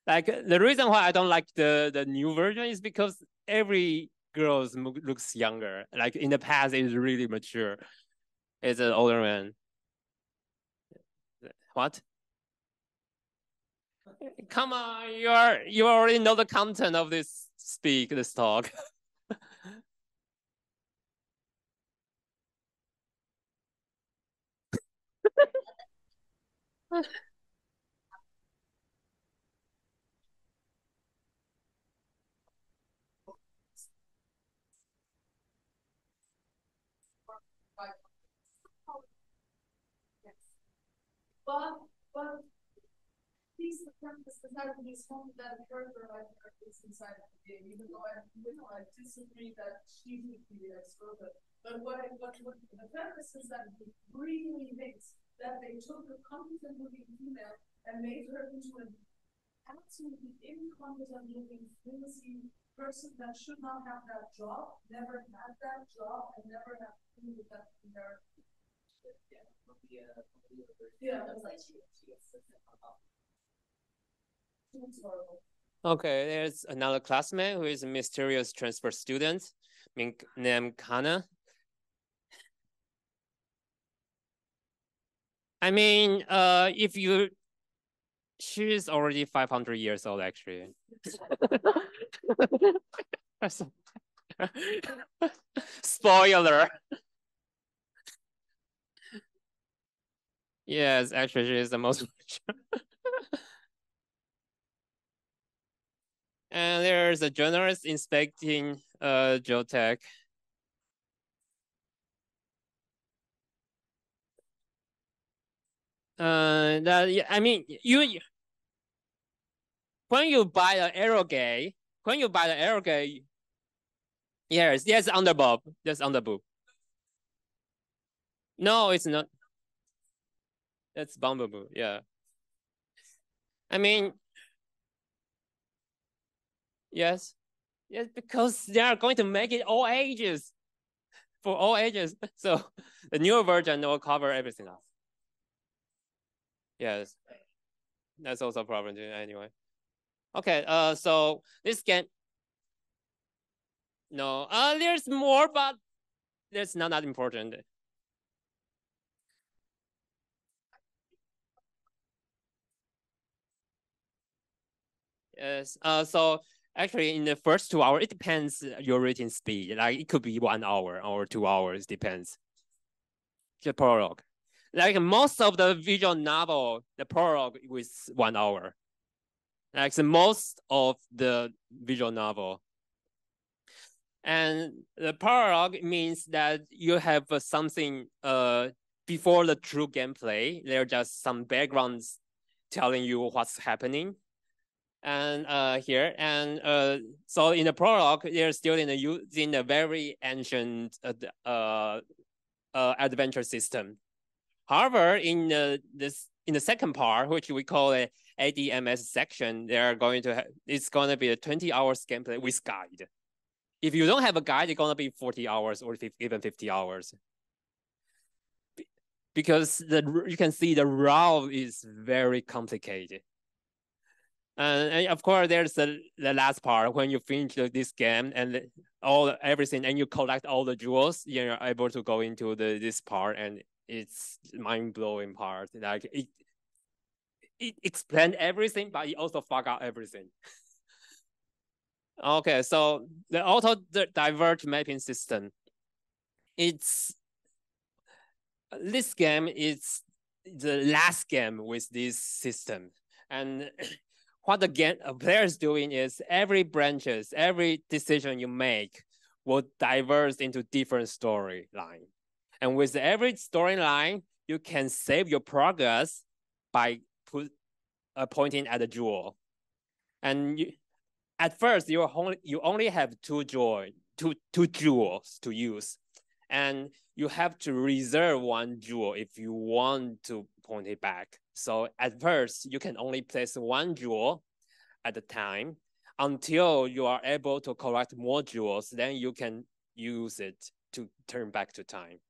Like the reason why I don't like the new version is because every girl looks younger. Like in the past, it's really mature. It's an older man. What? Come on, you already know the content of this talk. But he's the premise that he's home that character like is inside of the game, even though I disagree that she would be the ex-girlfriend. But what the premise is that he really thinks that they took a competent looking female and made her into an absolutely incompetent looking flimsy person that should not have that job, never had that job, and never have to do with that character. Yeah, that's like she Okay, there's another classmate who is a mysterious transfer student named Kana. I mean, she's already 500 years old, actually. Spoiler. Yes, actually, she is the most And there's a journalist inspecting geotech. I mean, when you buy an aerogate, yes, underboob. That's underboob. No, it's not. That's bumblebee. Yeah. I mean, yes, because they are going to make it all ages, for all ages. So the newer version will cover everything else. Yes, that's also a problem too. Anyway, okay. So this game. No, there's more, but that's not that important. Yes. So Actually, in the first 2 hours, it depends your reading speed. Like it could be 1 hour or 2 hours, depends. The prologue. Like most of the visual novel, the prologue was 1 hour. Like the most of the visual novel. And the prologue means that you have something before the true gameplay. There are just some backgrounds telling you what's happening. And here, and so in the prologue, they're still using a very ancient adventure system. However, in the second part, which we call a ADMS section, they're going to it's going to be a 20 hours gameplay with guide. If you don't have a guide, it's going to be 40 hours or even 50 hours. Because you can see the route is very complicated. And of course, there's the last part when you finish this game and everything, and you collect all the jewels, you're able to go into this part, and it's mind-blowing part. Like it explained everything, but it also fuck out everything. Okay, so the auto diverge mapping system. This game is the last game with this system, and what the player is doing is every decision you make will diverge into different storyline. And with every storyline, you can save your progress by pointing at a jewel. And at first, you only have two jewels to use. And you have to reserve one jewel if you want to point it back. So at first, you can only place one jewel at a time until you are able to collect more jewels. Then you can use it to turn back to time.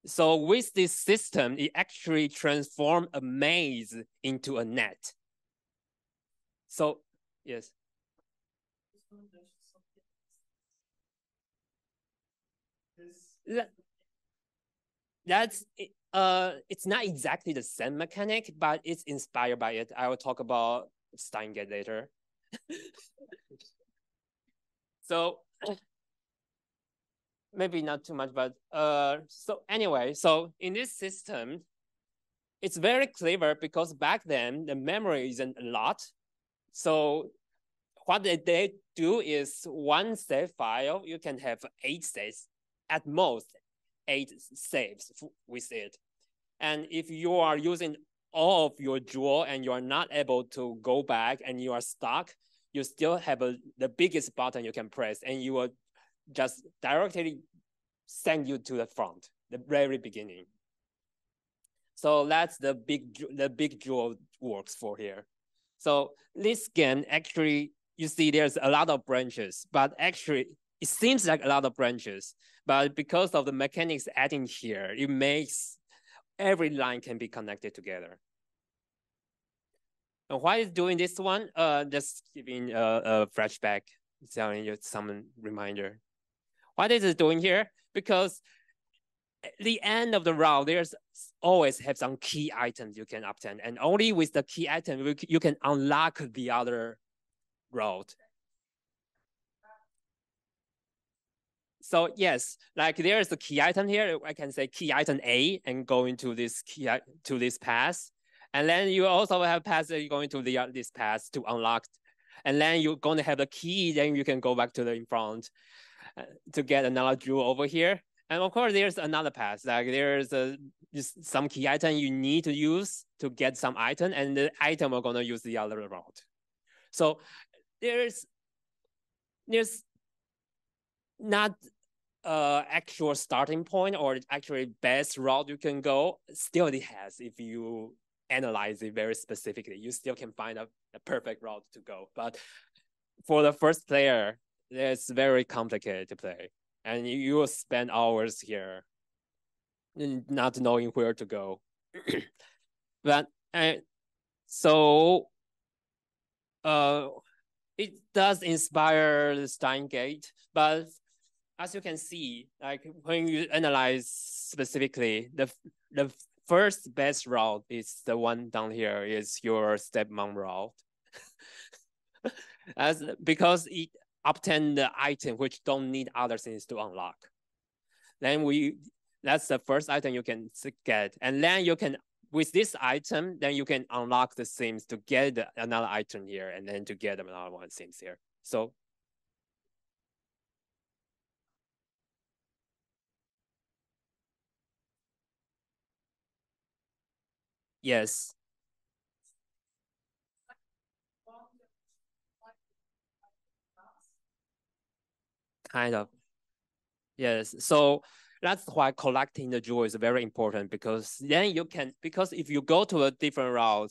So with this system, it actually transforms a maze into a net. So, yes. It's not exactly the same mechanic, but it's inspired by it. I will talk about Steingate later. So maybe not too much, but so anyway, so in this system, it's very clever because back then the memory isn't a lot. So what they do is one save file, you can have 8 saves, at most 8 saves with it. And if you are using all of your jewel and you are not able to go back and you are stuck, you still have the biggest button you can press, and you will just directly send you to the front, the very beginning. So that's the big jewel works for here. So this game actually, you see there's a lot of branches, but actually it seems like a lot of branches, but because of the mechanics adding here, it makes every line can be connected together. And why is doing this one? Just giving a flashback, telling you some reminder. What is it doing here? Because at the end of the round, there's always have some key items you can obtain, and only with the key item you can unlock the other route. So yes, like there's the key item here. I can say key item A and go into this to this path, and then you also have paths that you go into this path to unlock, and then you're going to have the key. Then you can go back to the in front to get another jewel over here. And of course, there's another path. Like there's some key item you need to use to get some item, and the item are gonna use the other route. So there's not actual starting point or actually best route you can go. Still, it has if you analyze it very specifically. You still can find a perfect route to go. But for the first player, it's very complicated to play, and you will spend hours here not knowing where to go. But so it does inspire the Steingate, but as you can see, like when you analyze specifically, the first best route is the one down here, is your stepmom route. As because it obtain the item which don't need other things to unlock. Then that's the first item you can get, and then you can with this item, then you can unlock the things to get another item here, and then to get another one things here. So yes. Kind of. Yes. So that's why collecting the jewel is very important, because then you can, because if you go to a different route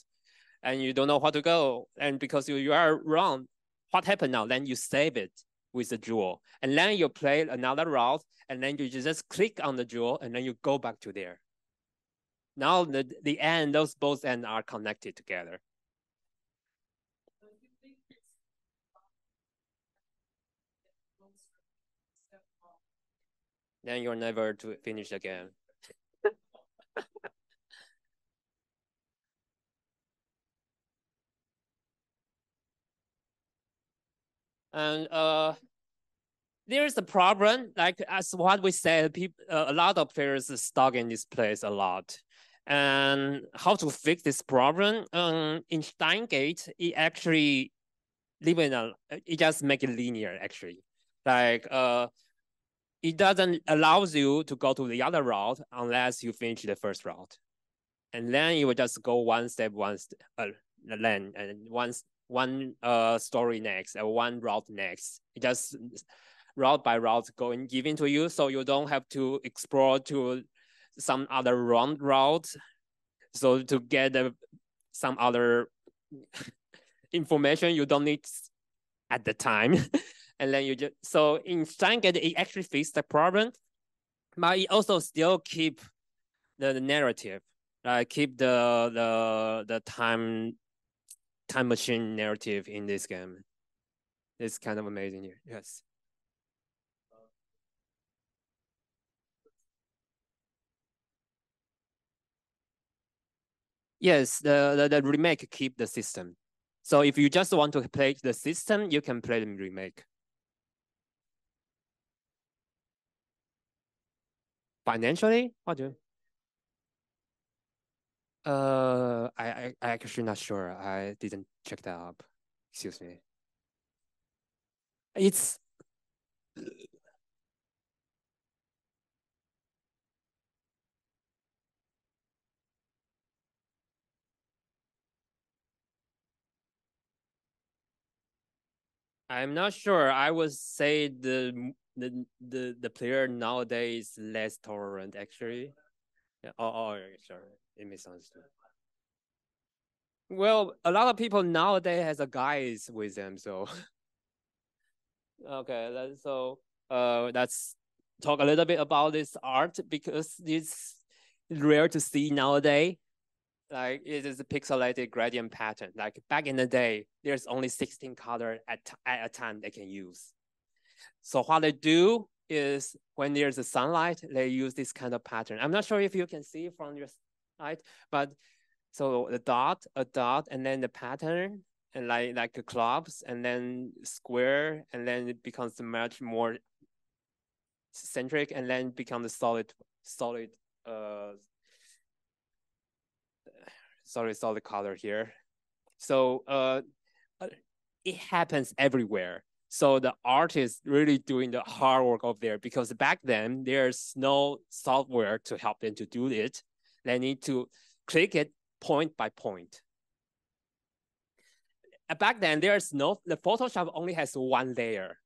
and you don't know how to go, and because you are wrong, what happened now? Then you save it with the jewel, and then you play another route, and then you just click on the jewel, and then you go back to there. Now the end, those both ends are connected together. Then you're never to finish the game. And there's a problem, like as what we said, people, a lot of players are stuck in this place a lot. And how to fix this problem? In Steingate, it actually it just make it linear actually. Like it doesn't allows you to go to the other route unless you finish the first route, and then you will just go one lane and one story next and one route next. It just route by route going given to you, so you don't have to explore to some other wrong route. So to get some other information you don't need at the time. And then you just, so in Steingate, it actually fixes the problem, but it also still keep the narrative, keep the time machine narrative in this game. It's kind of amazing here. Yes. Yes, the remake keep the system. So if you just want to play the system, you can play the remake. Financially, what do? I actually not sure. I didn't check that up. Excuse me. It's I'm not sure. I would say the player nowadays is less tolerant actually. Yeah. Oh, sure. It misunderstood. Well, a lot of people nowadays has a guys with them, so okay. So let's talk a little bit about this art, because it's rare to see nowadays. Like it is a pixelated gradient pattern. Like back in the day, there's only 16 colors at a time they can use. So what they do is when there's a sunlight, they use this kind of pattern. I'm not sure if you can see from your side, but so a dot, and then the pattern, and like a clubs, and then square, and then it becomes much more centric, and then becomes solid solid color here. So it happens everywhere. So the artist really doing the hard work of there, because back then there's no software to help them to do it. They need to click it point by point. Back then there's no, the Photoshop only has one layer.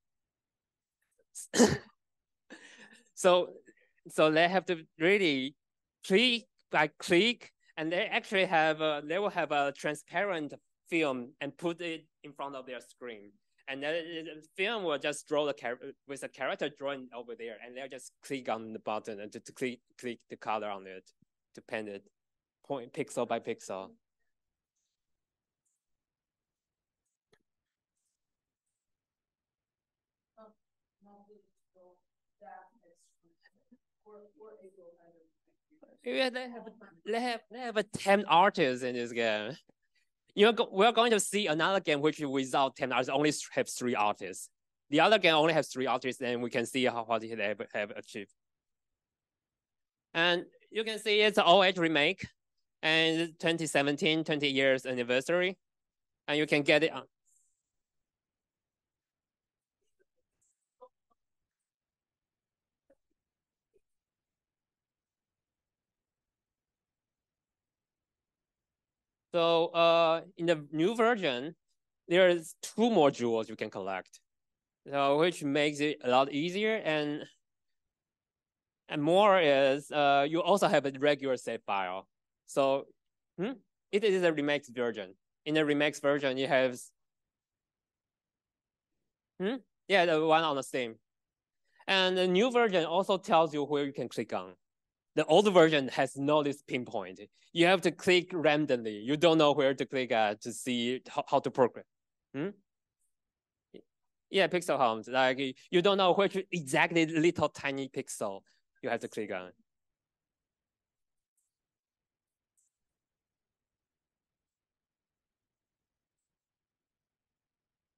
So they have to really click by click, and they actually have they will have a transparent film and put it in front of their screen, and then the film will just draw the character with a character drawing over there, and they'll just click on the button and to click the color on it to paint it point pixel by pixel. Yeah, they have 10 artists in this game. we're going to see another game which without 10 artists only have 3 artists. The other game only has 3 artists, and we can see what they have achieved. And you can see it's an OH remake, and 2017, 20 years anniversary, and you can get it on. So in the new version, there's 2 more jewels you can collect, so which makes it a lot easier. And more is you also have a regular save file. So it is a remake version. In the remake version, you have yeah, the one on the Steam. And the new version also tells you where you can click on. The old version has no this pinpoint. You have to click randomly. You don't know where to click at to see how to program. Yeah, pixel homes. Like you don't know which exactly little tiny pixel you have to click on.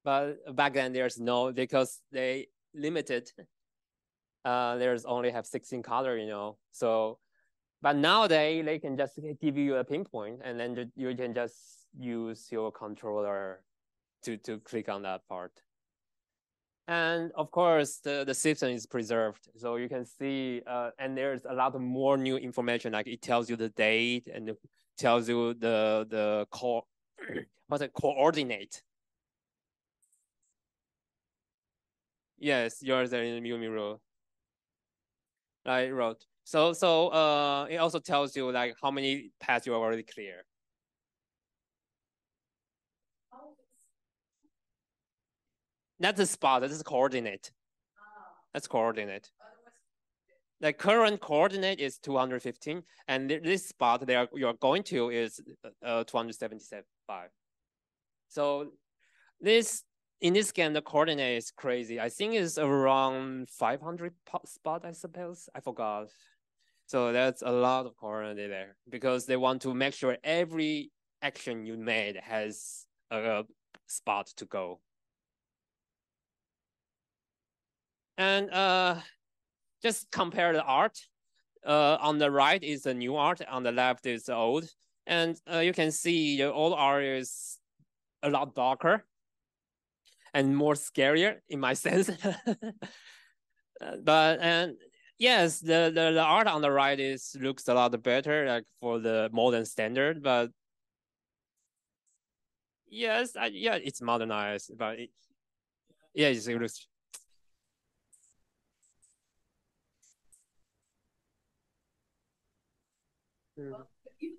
But back then there's no, because they limited. There's only have 16 color, So, but nowadays they can just give you a pinpoint, and then you can just use your controller to click on that part. And of course, the system is preserved, so you can see, and there's a lot of more new information. Like it tells you the date and it tells you the coordinate. Yes, yours are in the Yumi rule. I wrote. So it also tells you like how many paths you already clear. That's a spot. That's a coordinate. That's coordinate. The current coordinate is 215, and this spot there you're going to is 275. So in this game, the coordinate is crazy. I think it's around 500 spot, I suppose. I forgot. So that's a lot of coordinate there because they want to make sure every action you made has a spot to go. And just compare the art. On the right is the new art, on the left is the old. And you can see the old art is a lot darker and more scarier in my sense. And yes, the art on the right looks a lot better, like for the modern standard. But yes, yeah, it's modernized, but it looks. Well, even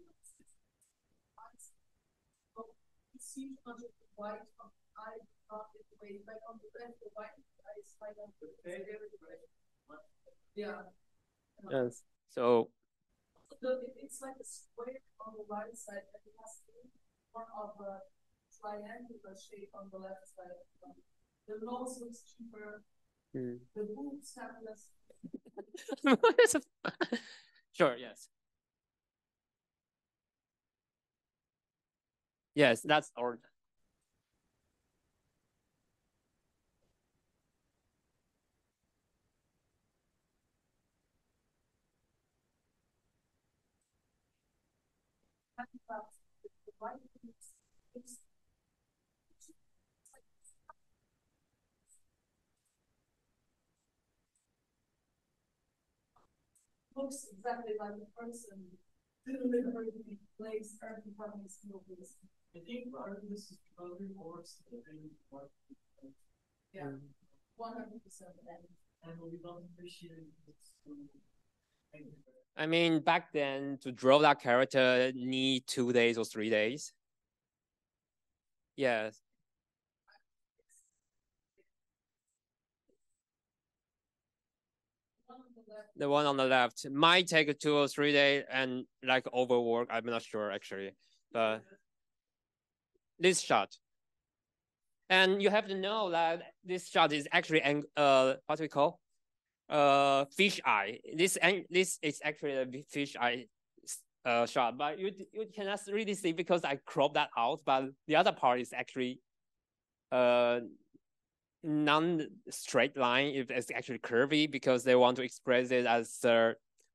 see much of the white of the eye not in the way, but on the left, the white eye is like on the yeah. Yes. So it's like a square on the right side, and it has more of a triangular shape on the left side. The nose looks cheaper. The boobs have less. Sure, yes. Yes, that's our. Looks exactly like the person deliberately plays every Japanese movies. I think this is probably works. Yeah, 100%. And we don't appreciate it. I mean, back then to draw that character need 2 days or 3 days. Yes. The one on the left might take 2 or 3 days and like overwork. I'm not sure actually, but this shot. And you have to know that this shot is actually what we call fish eye. This is actually a fish eye shot, but you cannot really see because I cropped that out. But the other part is actually non-straight line. It's actually curvy because they want to express it as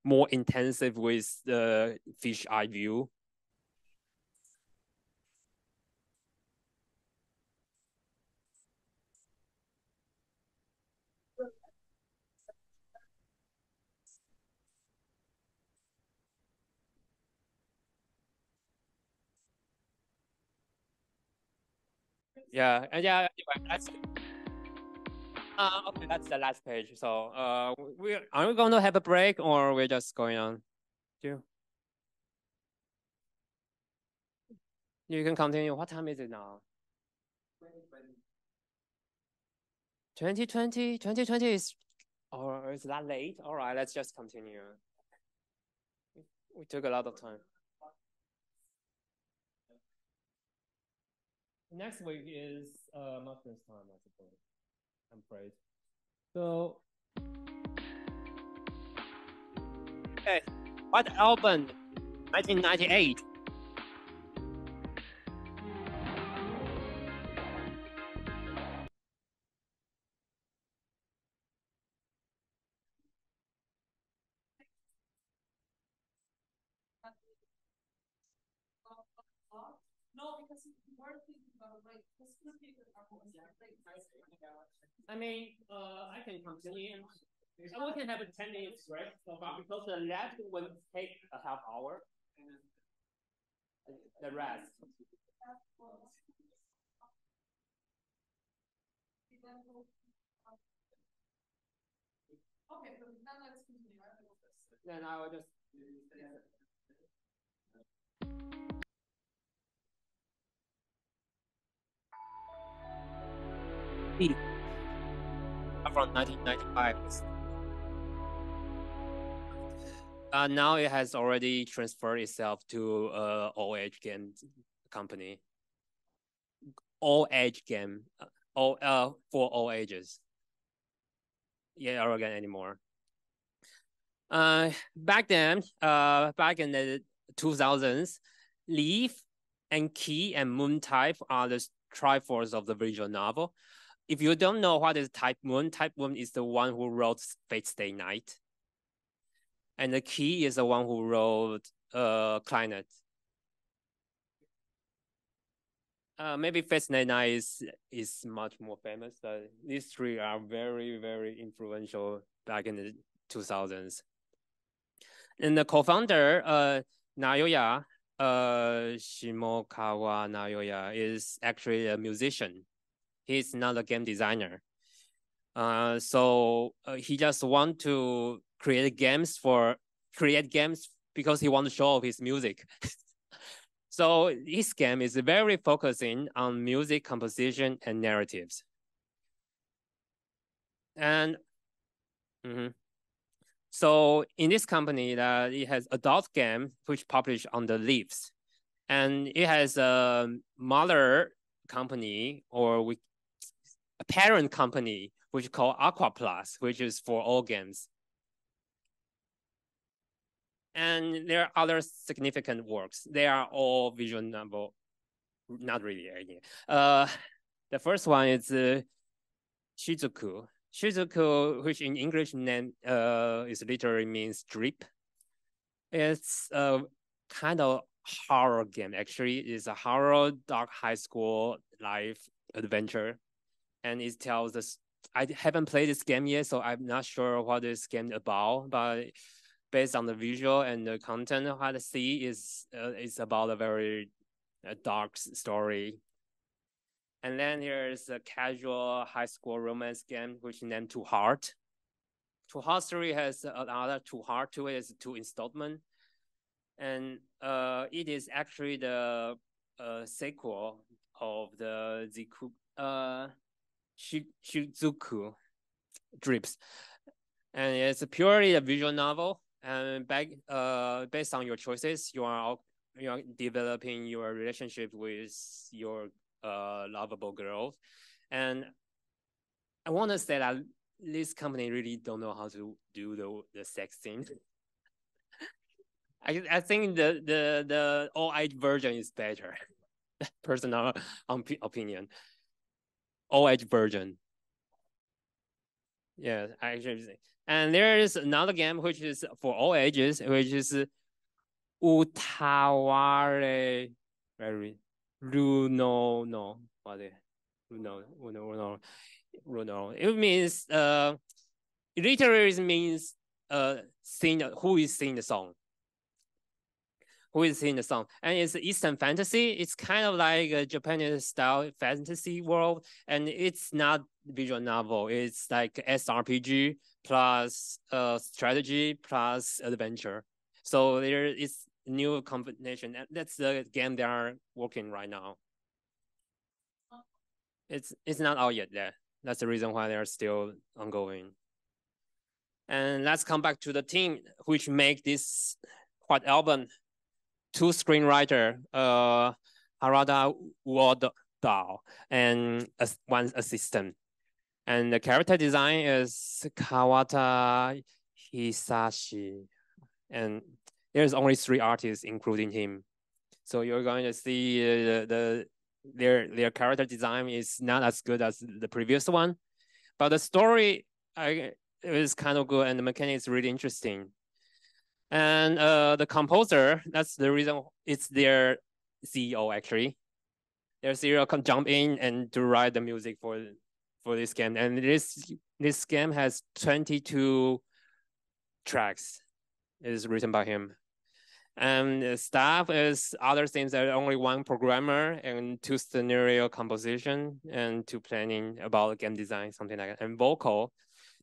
more intensive with the fish eye view. Yeah, and yeah, anyway, that's okay. That's the last page. So are we going to have a break or we're just going on? You can continue. What time is it now? 2020. 2020 is, or is that late? All right, let's just continue. We took a lot of time. Next week is Martin's time, I suppose. I'm afraid. So, okay, what album? 1998. No, because you weren't thinking about like this could be I mean, I can continue. We can have a 10 minutes break so far because the left will take a half hour. The rest. Okay, but then let's continue. Then I will just. From 1995. Now it has already transferred itself to all age game company. All age game, for all ages. Yeah, arrogant anymore. Back then, back in the 2000s, Leaf and Key and Moon Type are the triforce of the visual novel. If you don't know what is Type Moon is the one who wrote Fate's Day Night. And the Key is the one who wrote Clarinet. Maybe Fate's Day Night is much more famous, but these three are very, very influential back in the 2000s. And the co-founder, Naoya, Shimokawa Naoya, is actually a musician. He's not a game designer. So he just want to create games because he wants to show off his music. So his game is very focusing on music composition and narratives. And so in this company, it has adult game which published on the Leaves, and it has a mother company or a parent company which called Aqua Plus, which is for all games. And there are other significant works. They are all visual novel, not really. The first one is Shizuku. Shizuku, which in English name is literally means drip. It's a kind of horror game. Actually, it's a horror dark high school life adventure, and it tells us. I haven't played this game yet, so I'm not sure what this game about. But based on the visual and the content, what I see is about a very dark story. And then there's a casual high school romance game, which is named Too Hard. Too Hard story has another Too Hard to it. It's 2 installment. And it is actually the sequel of the Shizuku Drips. And it's purely a visual novel. And based on your choices, you are developing your relationship with your lovable girls. And I want to say that this company really don't know how to do the sex scene. I think the all-age version is better. Personal opinion. All-age version. Yeah, I actually think. And there is another game which is for all ages, which is Utaware Runo no. What is Runo. It means it literally means sing who is singing the song. Who is singing the song? And it's Eastern fantasy. It's kind of like a Japanese style fantasy world, and it's not visual novel. It's like SRPG plus strategy plus adventure. So there is new combination. That's the game they are working right now. It's not out yet. That's the reason why they're still ongoing. And let's come back to the team which make this quad album. Two screenwriter, Harada Uoda, and one assistant. And the character design is Kawata Hisashi. And there's only 3 artists, including him. So you're going to see their character design is not as good as the previous one, but the story is kind of good, and the mechanic is really interesting. And the composer, that's the reason it's their CEO actually. Their CEO can jump in and to write the music for this game. And this game has 22 tracks. It is written by him. And the staff is other things that only 1 programmer and 2 scenario composition and 2 planning about game design, something like that. And vocal,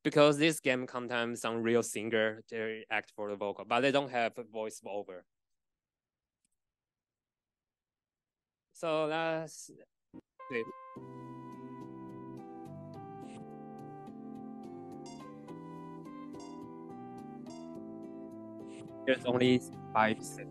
because this game sometimes some real singer they act for the vocal, but they don't have voice over. So that's it. There's only 5 steps.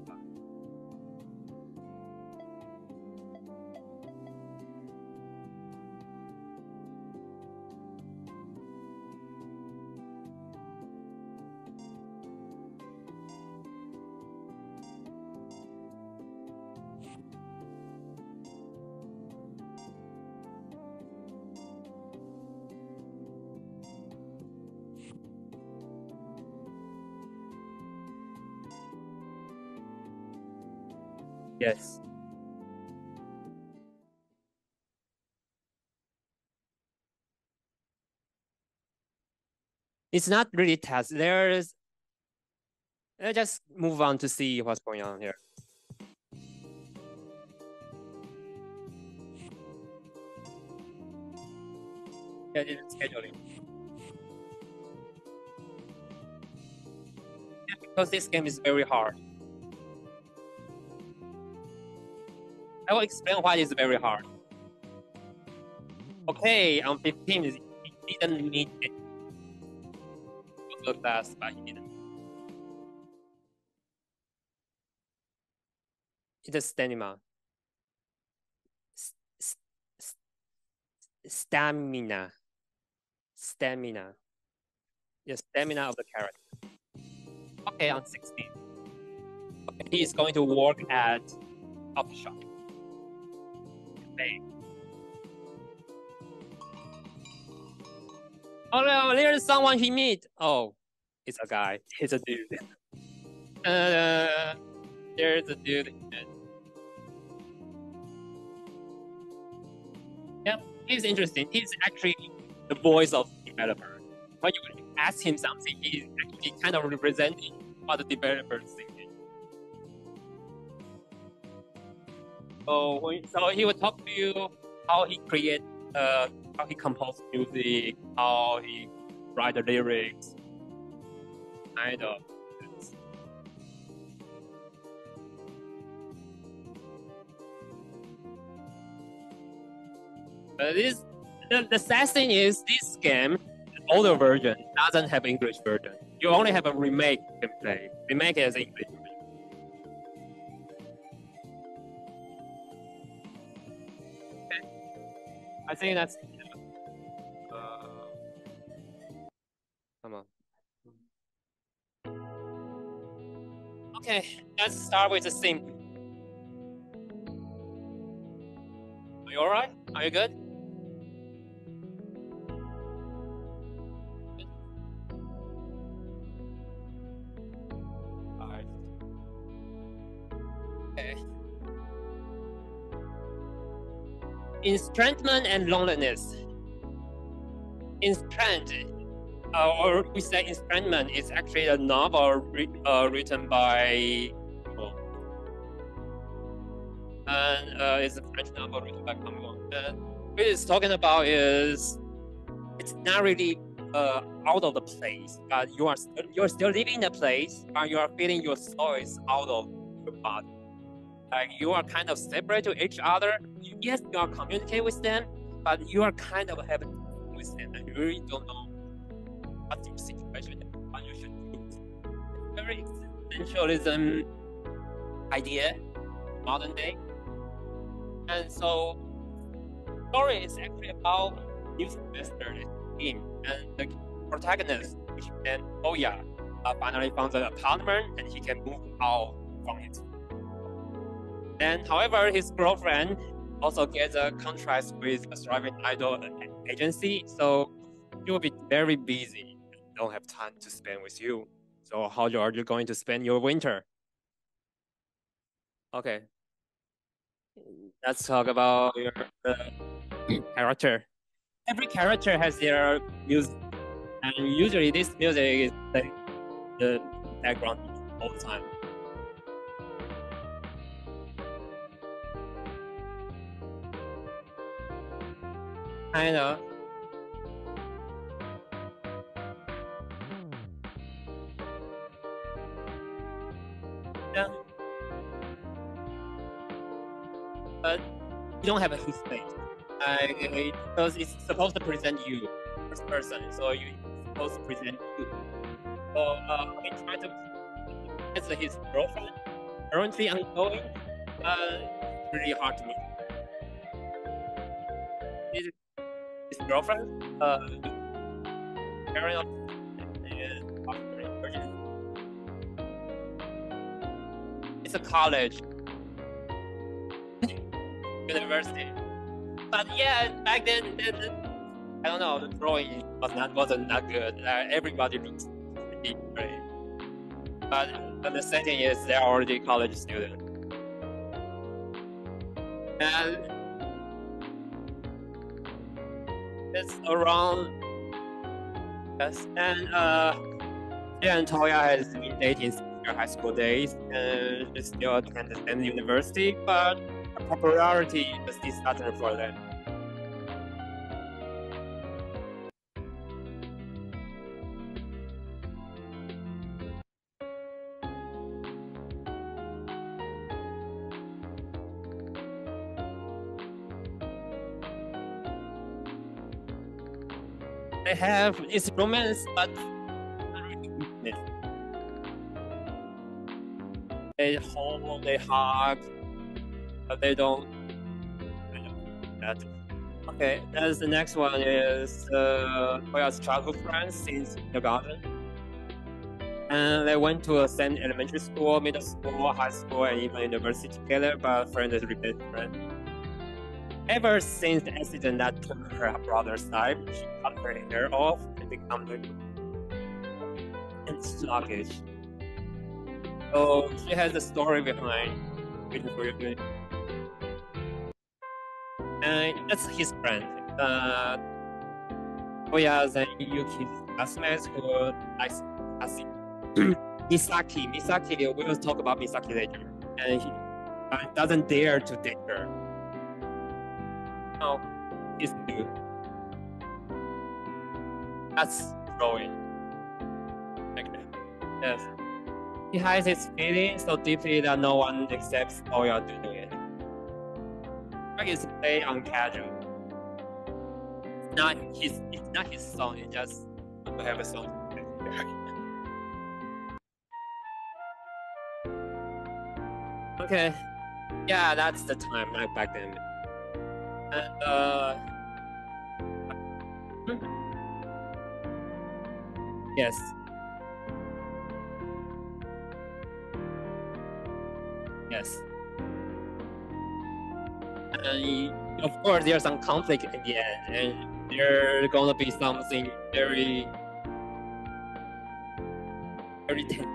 Yes. It's not really test. Let's just move on to see what's going on here. Yeah, it's scheduling. Yeah, because this game is very hard. I will explain why it's very hard. Okay, on 15, he didn't need it. The class, but he didn't. It's a stamina. Stamina. The stamina of the character. Okay, on 16. Okay, he is going to work at coffee shop. Oh no, there's someone he meet. Oh, it's a guy. It's a dude. There's a dude. Yeah, he's interesting. He's actually the voice of the developer. When you ask him something, he's actually kind of representing what the developer is thinking. So he will talk to you how he create, how he compose music, how he write the lyrics, kind of. But the sad thing is this game, the older version, doesn't have English version. You only have a remake you can play. Remake is English version. Okay. I think that's come on. Okay, let's start with the theme. Are you alright? Are you good? Alright. Okay. Estrangement and loneliness. Estranged, or we say estrangement, is actually a novel written by and it's a French novel written by Camus. What it's talking about is it's not really out of the place, but you're still living in the place, but you are feeling your soul is out of your body. Like you are kind of separate to each other. Yes, you are communicating with them, but you are kind of having with them, and you really don't know what's your situation and what you should do. It's very existentialism idea, modern day. And so, the story is actually about new semester team and the protagonist, which then Oya, finally found an apartment and he can move out from it. And however, his girlfriend also gets a contract with a thriving idol agency, so he will be very busy and don't have time to spend with you. So how are you going to spend your winter? Okay. Let's talk about your character. Every character has their music, and usually this music is like the background all the time. Kind of. Yeah. But you don't have a his face. Because it's supposed to present you first person, so you're supposed to present you. So we try to as his girlfriend currently ongoing. It's really hard to meet. His girlfriend, parent of it's a college, university. But yeah, back then, I don't know, the drawing wasn't that good. Everybody looks pretty great. But the setting is they're already college students. And it's around, yes, and yeah, and Toya has been dating since her high school days, and she still attend the same university, but her popularity is starting for them. They have it's romance, but not really intimate. They hold, they hug, but they don't. That. Okay, that's the next one is Toya's childhood friends since kindergarten. And they went to the same elementary school, middle school, high school, and even university together, but friends is remained friends. Ever since the accident that took her brother's life, she cut her hair off and became and sluggish. So she has a story behind waiting for you. And that's his friend. Toya's and Yuki's classmates who likes Misaki. Misaki, we will talk about Misaki later. And he doesn't dare to date her. No, he's new. That's drawing. Like that. Yes. He hides his feelings so deeply that no one accepts Toya doing it. Like it's play on casual. It's not his song, it's just to have a song. Okay. Yeah, that's the time, like back then. And yes. Yes. And of course, there's some conflict in the end, and there's gonna be something very, very tense.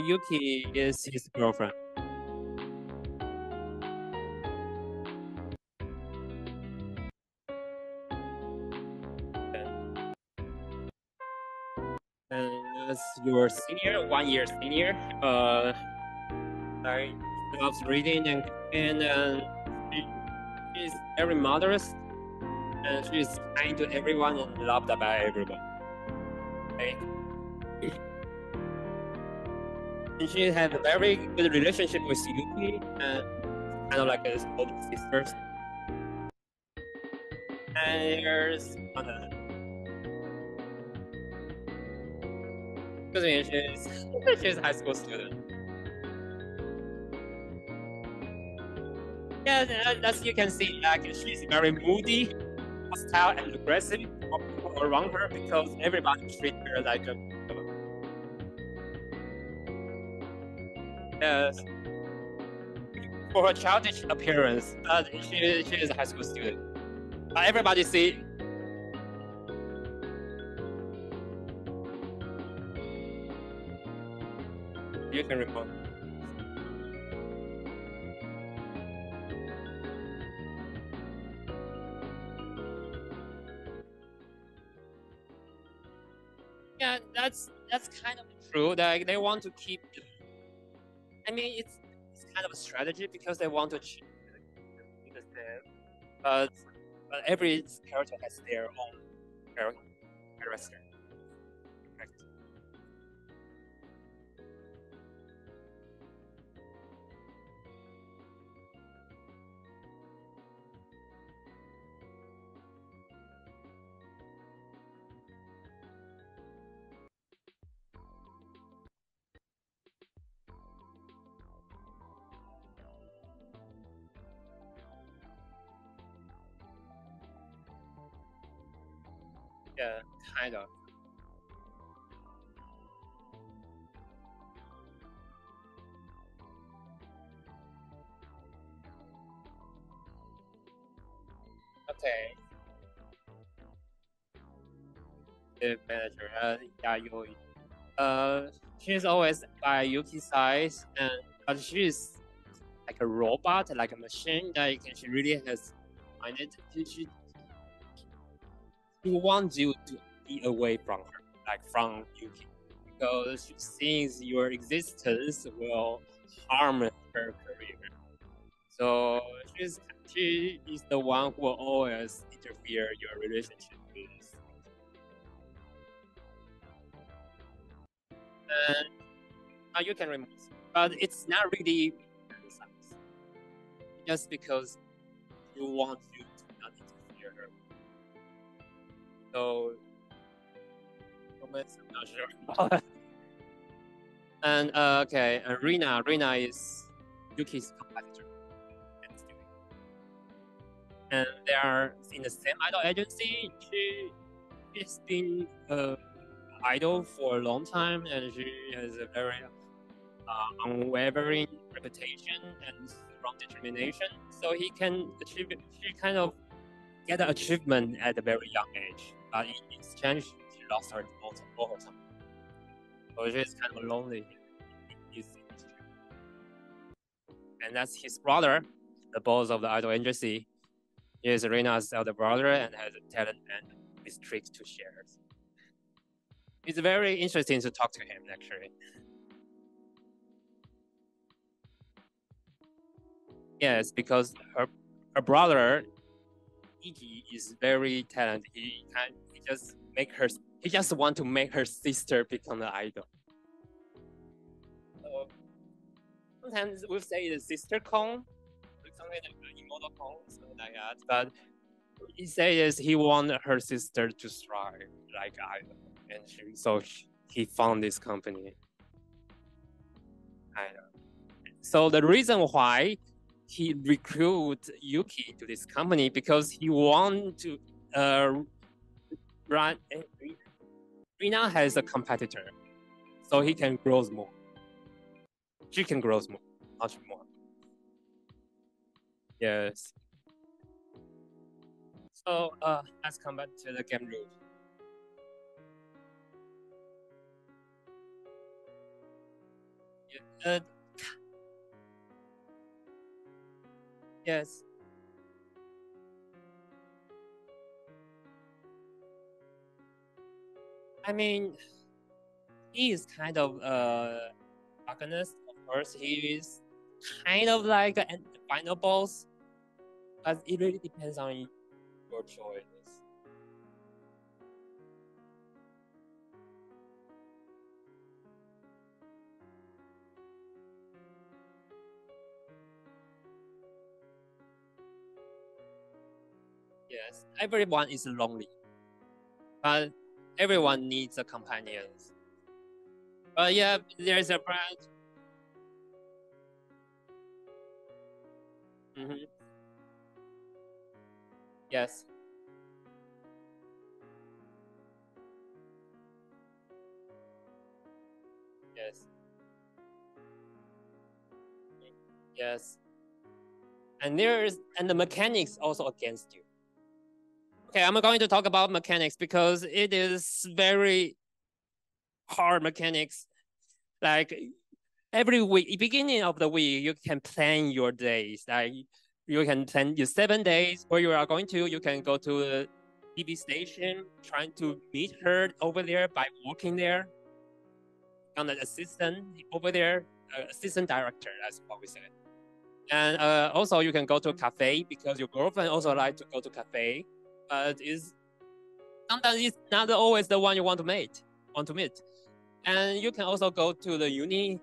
Yuki is his girlfriend. And as your senior, 1 year senior, I loves reading and she's very modest, and she's kind to everyone and loved by everyone. Okay? And she had a very good relationship with Yuki, and kind of like his older sisters. And there's she's a high school student. Yeah, as you can see, like she's very moody, hostile, and aggressive around her because everybody treats her like a. Yes. For her childish appearance, she is a high school student. Everybody see. You can report. Yeah, that's kind of true. Like they want to keep. I mean, it's kind of a strategy because they want to achieve the same. But every character has their own character. Yeah, kind of. Okay. The manager, Yayoi. She's always by Yuki's side, but she's like a robot, like a machine. Like she really has minded. She wants you to be away from her, like from Yuki, because she thinks your existence will harm her career. So she is the one who will always interfere your relationship with. And you can remove it, but it's not really just because you want you to not interfere her. So I'm not sure. And okay, Rina is Yuki's competitor, and they are in the same idol agency. She's been idol for a long time, and she has a very unwavering reputation and strong determination. So he can achieve. She kind of get an achievement at a very young age, but in exchange, she lost her all her time. So she's kind of lonely in this industry. And that's his brother, the boss of the idol agency. He is Rena's elder brother and has a talent and is tricks to share. It's very interesting to talk to him, actually. Yes, because her brother Iggy is very talented. He just want to make her sister become the idol. So sometimes we say the sister con, something like immortal con, something like that. But he says he want her sister to strive like idol, and he found this company. So the reason why he recruit Yuki to this company because he want to Rina has a competitor, so he can grow more. She can grow more, much more. Yes. So let's come back to the game rule. Yes. I mean, he is kind of protagonist. Of course, he is kind of like a final boss, but it really depends on your choice. Yes, everyone is lonely, but everyone needs a companion. But yeah, there's a brand. Yes. Yes. Yes. And the mechanics also against you. Okay, I'm going to talk about mechanics because it is very hard mechanics. Like every week, beginning of the week, you can plan your days. Like you can plan your 7 days where you are going to. You can go to the TV station, trying to meet her over there by walking there. On an assistant over there, assistant director. That's what we say. And also, you can go to a cafe because your girlfriend also like to go to cafe. But sometimes it's not always the one you want to meet. And you can also go to the uni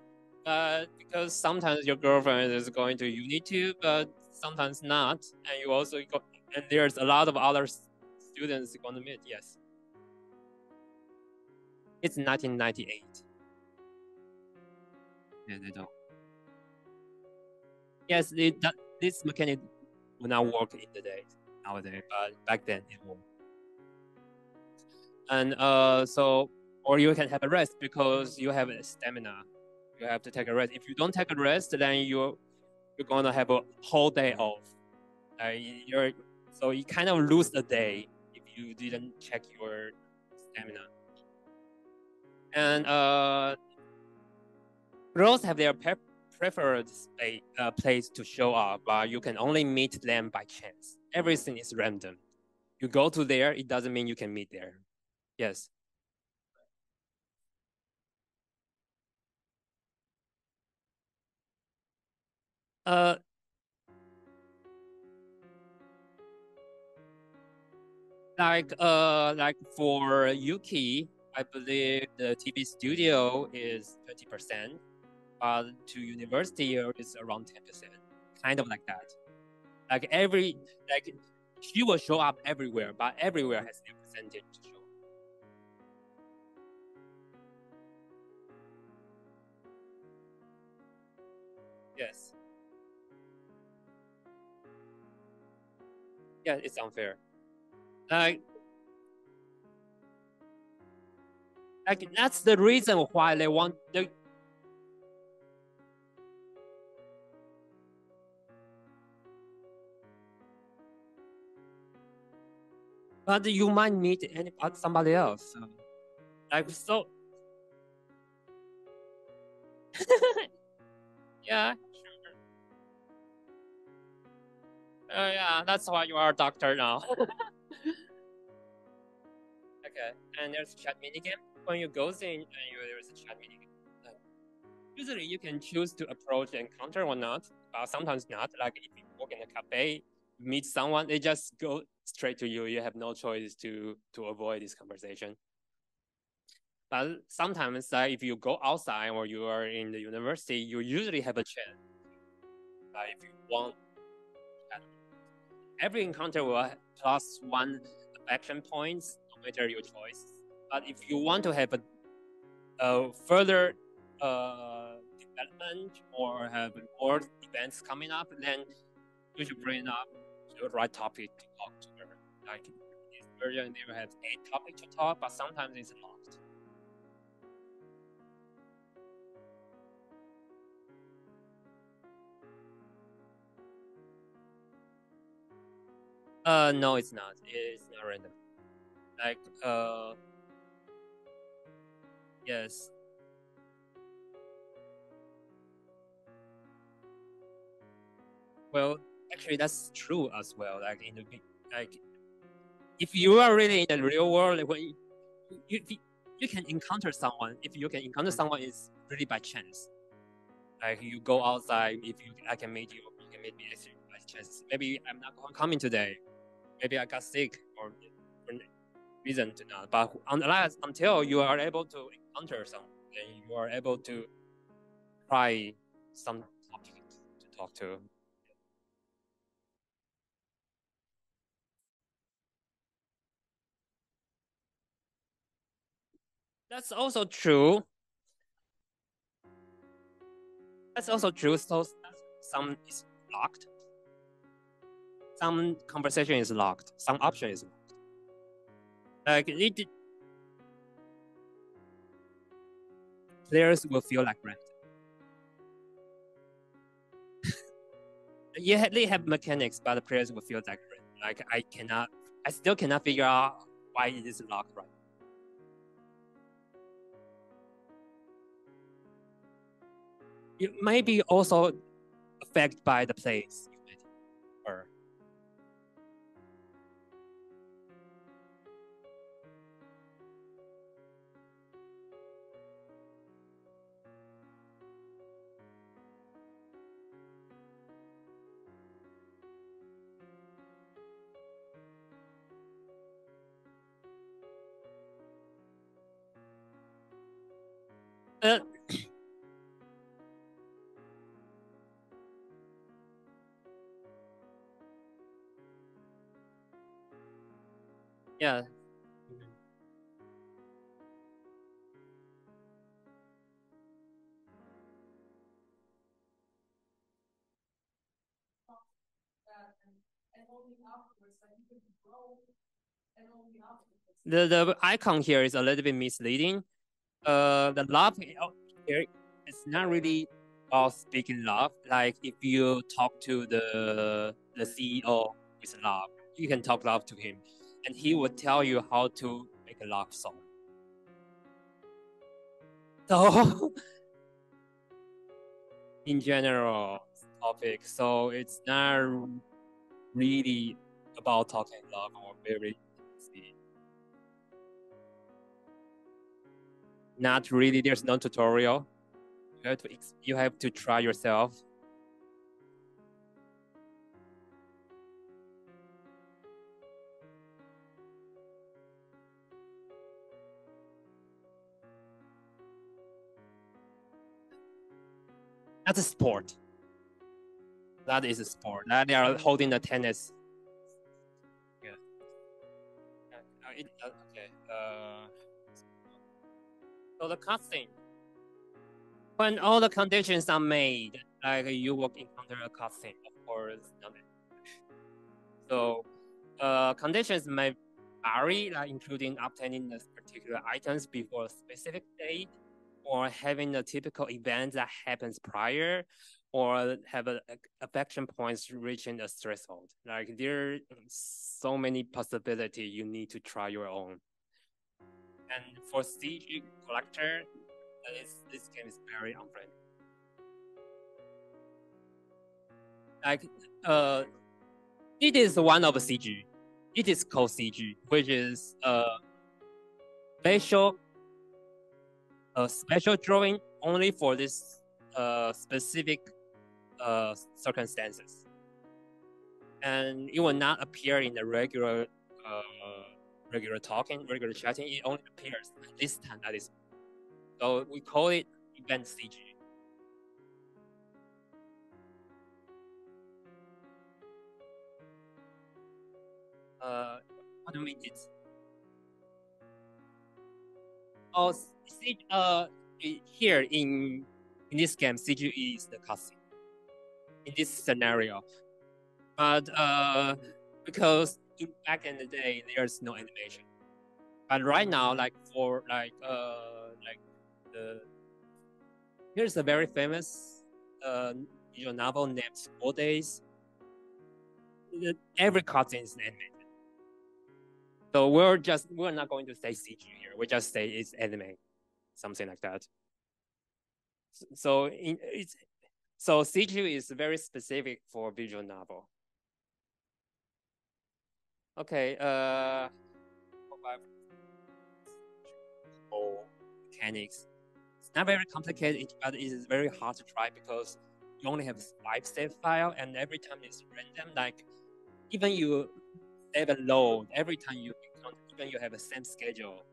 because sometimes your girlfriend is going to uni too, but sometimes not. And you also go, and there's a lot of other students you want to meet. Yes, it's 1998. Yeah, they don't. Yes, this mechanic will not work in the day nowadays, but back then it will. And so, or you can have a rest because you have stamina. You have to take a rest. If you don't take a rest, then you're gonna have a whole day off. So you kind of lose a day if you didn't check your stamina. And girls have their preferred place to show up, but you can only meet them by chance. Everything is random. You go to there, it doesn't mean you can meet there. Yes. Like for Yuki, I believe the TV studio is 20%, but to university it's around 10%, kind of like that. Like she will show up everywhere, but everywhere has their percentage to show. Yes. Yeah, it's unfair. Like that's the reason why they want the. But you might meet somebody else. Like so. Yeah. Yeah, that's why you are a doctor now. Okay, and there's a chat minigame. When you go in, there's a chat minigame. Usually, you can choose to approach the encounter or not, but sometimes not. Like if you walk in a cafe, meet someone, they just go straight to you. You have no choice to avoid this conversation. But sometimes, if you go outside or you are in the university, you usually have a chance. If you want, every encounter will plus 1 action points, no matter your choice. But if you want to have a further development or have more events coming up, then you should bring up the right topic to talk to her. Like version they will have 8 topics to talk, but sometimes it's locked. No, it's not. It's not random. Like, yes. Well, actually, that's true as well. Like in the like, if you are really in the real world, like, when you can encounter someone. If you can encounter someone, it's really by chance. Like you go outside. If I can meet you, you can meet me by chance. Maybe I'm not coming today. Maybe I got sick or reason to not. But until you are able to encounter someone, then you are able to try some topic to talk to. That's also true. That's also true. So some is locked. Some conversation is locked. Some option is locked. Like players will feel like rent. They have mechanics, but the players will feel like rent. Like I still cannot figure out why it is locked right. It may be also affected by the place you made or yeah. And only afterwards, like you can grow, and only afterwards. The icon here is a little bit misleading. The love here is not really about speaking love. Like if you talk to the CEO with love, you can talk love to him, and he will tell you how to make a love song. So in general topic, so it's not really about talking love or very easy. Not really. There's no tutorial. You have to try yourself. That's a sport. That is a sport. That they are holding the tennis. Yeah. Okay. So the cutscene. When all the conditions are made, like you will encounter a cutscene, of course. So, conditions may vary, like including obtaining the particular items before a specific date, or having a typical event that happens prior, or have a affection points reaching a threshold. Like there are so many possibilities you need to try your own. And for CG collector, this game is very unfriendly. Like it is one of CG. It is called CG, which is special drawing only for this specific circumstances, and it will not appear in the regular talking, regular chatting. It only appears at this time. That is, so we call it event CG. What do you mean it's? Oh, here in this game, CG is the cutscene in this scenario, but because back in the day, there's no animation. But right now, like for here's a very famous visual novel named School Days. Every cutscene is animated. So we're not going to say CG here. We just say it's anime, something like that. So CG is very specific for visual novel. Okay, mechanics. It's not very complicated, but it is very hard to try because you only have 5 save file, and every time it's random. Like even you save a load, every time you even you have the same schedule.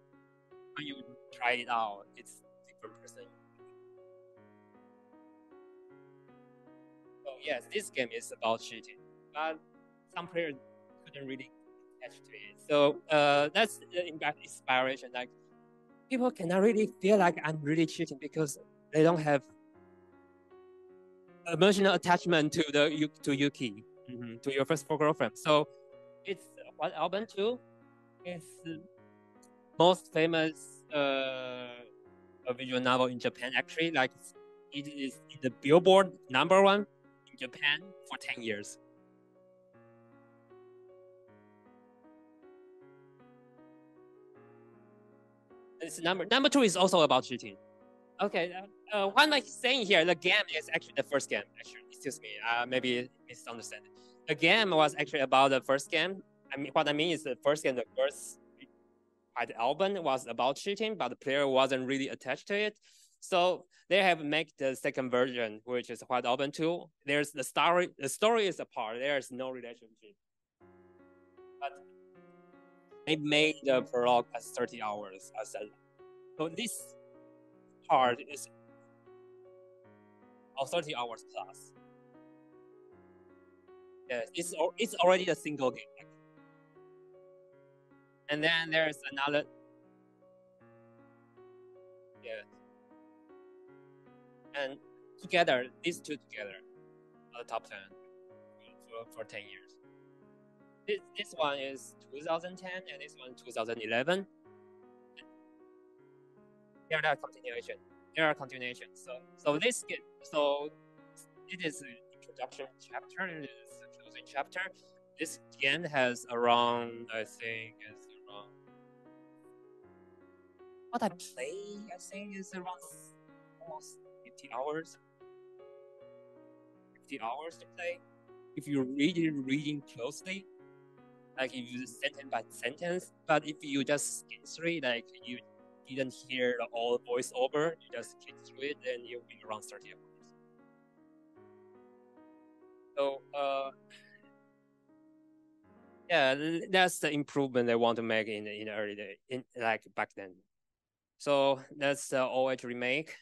When you try it out, it's different person. So yes, this game is about cheating, but some players couldn't really catch to it. So that's the inspiration. Like people cannot really feel like I'm really cheating because they don't have emotional attachment to Yuki, to your first girlfriend. So it's what album 2 is most famous visual novel in Japan. Actually, like it is in the Billboard #1 in Japan for 10 years. It's number 2 is also about cheating. Okay, what am I saying here? The game is actually the first game. Actually, excuse me, maybe misunderstand. The game was actually about the first game. I mean, what I mean is the first game, the first album was about cheating, but the player wasn't really attached to it. So they have made the second version, which is White Album 2. There's the story. The story is apart. There's no relationship. But they made the prologue as 30 hours. So this part is 30 hours plus. Yes, it's already a single game. And then there's another. Yeah. And together, these two together, are the top 10 for 10 years. This one is 2010 and this one 2011. There are continuations. So this game, so it is an introduction chapter. It is a closing chapter. This game has around, I think, what I play, I think, is around almost 50 hours. 50 hours to play. If you reading closely, like if you sentence by sentence, but if you just skim through, like you didn't hear the all voiceover, you just click through it, then you'll be around 30 hours. So yeah, that's the improvement they want to make in the early day, like back then. So that's the OH remake.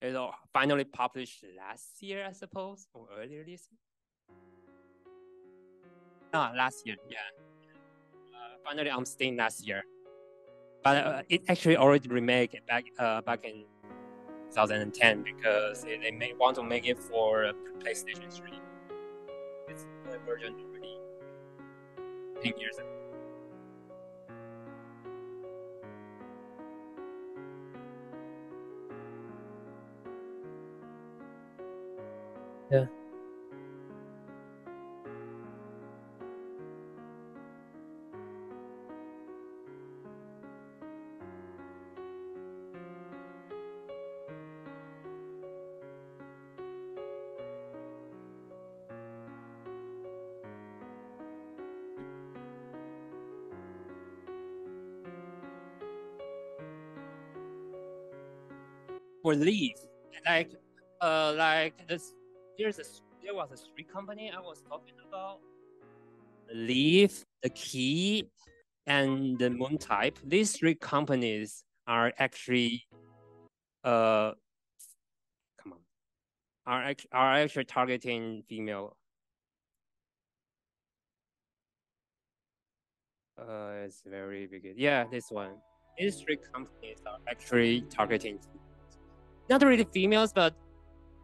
It's finally published last year, I suppose, or earlier this year. No, last year, yeah. Finally on Steam last year, but it actually already remake back in 2010 because they may want to make it for PlayStation 3. It's the version already 10 years ago. Yeah. For Leaf, like this, there was a 3 company I was talking about. Leaf, the Key, and the Moon Type. These 3 companies are actually are actually targeting female. It's very big. Yeah, this one. These 3 companies are actually targeting not really females, but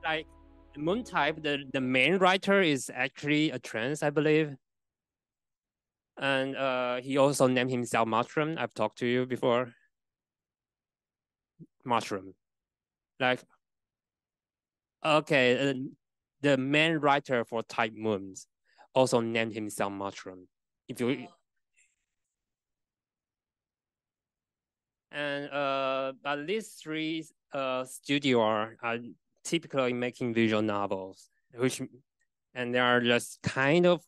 like the Moon Type, the main writer is actually a trans, I believe. And he also named himself Mushroom. I've talked to you before. Mushroom. Like, okay, the main writer for Type Moons also named himself Mushroom. If you but these three studio are typically making visual novels, and they are just kind of,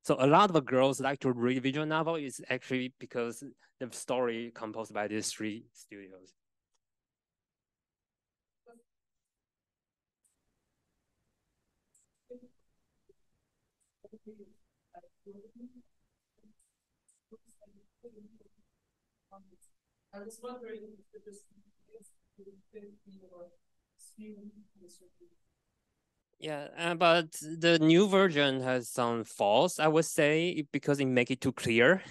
so a lot of girls like to read visual novel is actually because the story composed by these three studios. I was wondering if this Yeah, but the new version has some faults, I would say, because it make it too clear.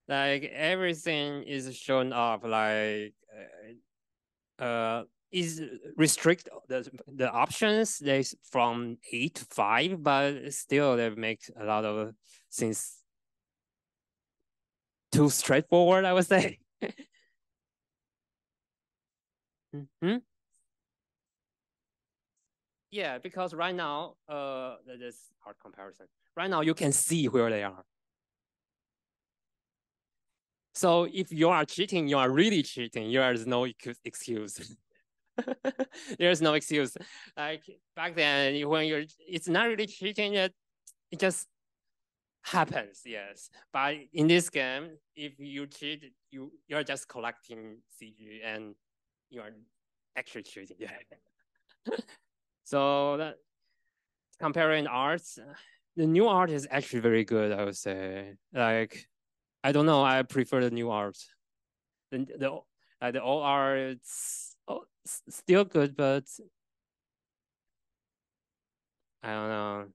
Like everything is shown off, like is restrict the options. There's from 8 to 5, but still they make a lot of things too straightforward, I would say. Mm-hmm. Yeah, because right now, that is hard comparison. Right now, you can see where they are. So if you are cheating, you are really cheating. There is no excuse. There's no excuse. Like back then, when it's not really cheating yet, it just happens. Yes, but in this game, if you cheat, you're just collecting CG and you are actually cheating. Yeah. So that comparing arts, the new art is actually very good, I would say. Like, I don't know, I prefer the new art. The old art, it's still good, but I don't know.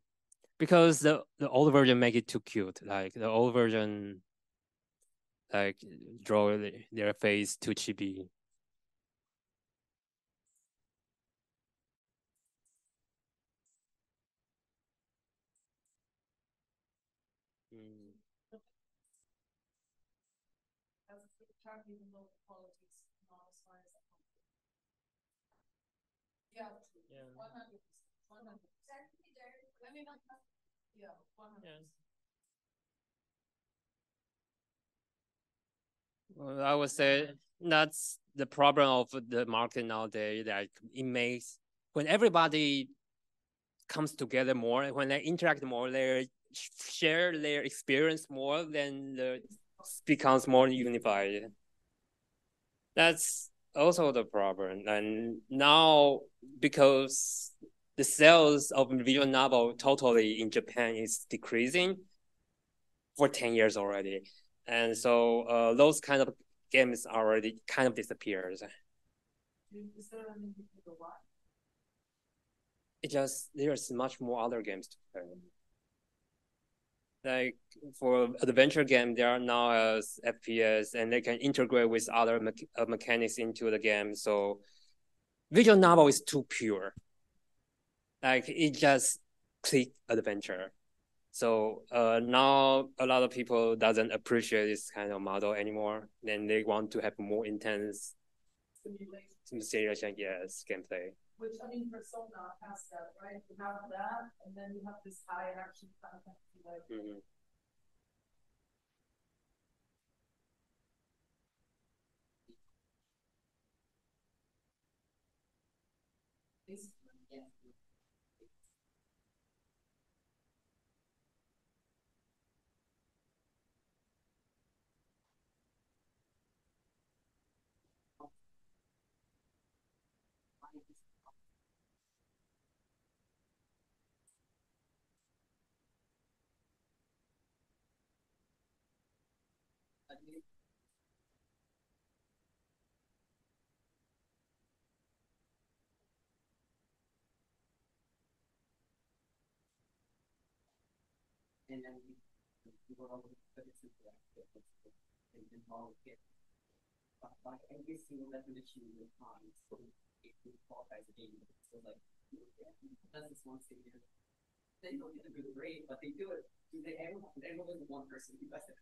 Because the old version make it too cute. Like the old version, like draw their face too chibi. Mm. even though the quality is not as high as that. Yeah, true. Yeah. 100%. 100%. I mean, yeah, 100%. Yeah. Well, I would say that's the problem of the market nowadays. Like it makes when everybody comes together more, when they interact more, they share their experience more, then the becomes more unified. That's also the problem. And now because the sales of visual novel totally in Japan is decreasing for 10 years already. And so those kind of games already kind of disappears. Is there an indicator why? It just, there's much more other games to play. Like for adventure game, there are now as FPS and they can integrate with other mechanics into the game. So visual novel is too pure. Like it just click adventure. So now a lot of people doesn't appreciate this kind of model anymore. Then they want to have more intense simulation, yes, gameplay. Which, I mean, Persona has that, right? You have that, and then you have this high action content. Like, mm-hmm. yeah. And then we were all put it interactive and involved it. But by every single definition you define, so it qualifies a game. So like, does this one say here? they don't get a good grade, but they do it. Do they ever with one person who does it?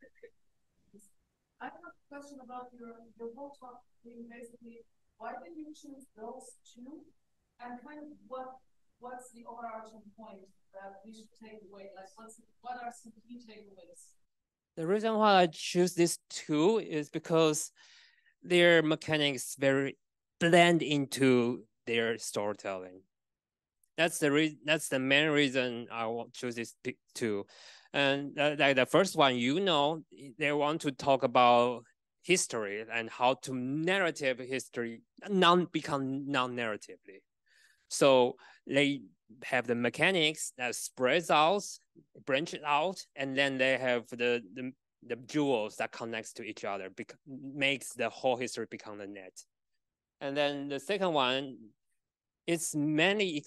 I have a question about your whole talk being basically, why did you choose those two? And kind of what's the overarching point that we should take away? Like what are some key takeaways? The reason why I choose these two is because their mechanics very blend into their storytelling. That's the main reason I want to choose these two. And like the first one, they want to talk about history and how to narrative history become non-narratively. So they have the mechanics that spreads out, branches out, and then they have the jewels that connects to each other, makes the whole history become the net. And then the second one, it's mainly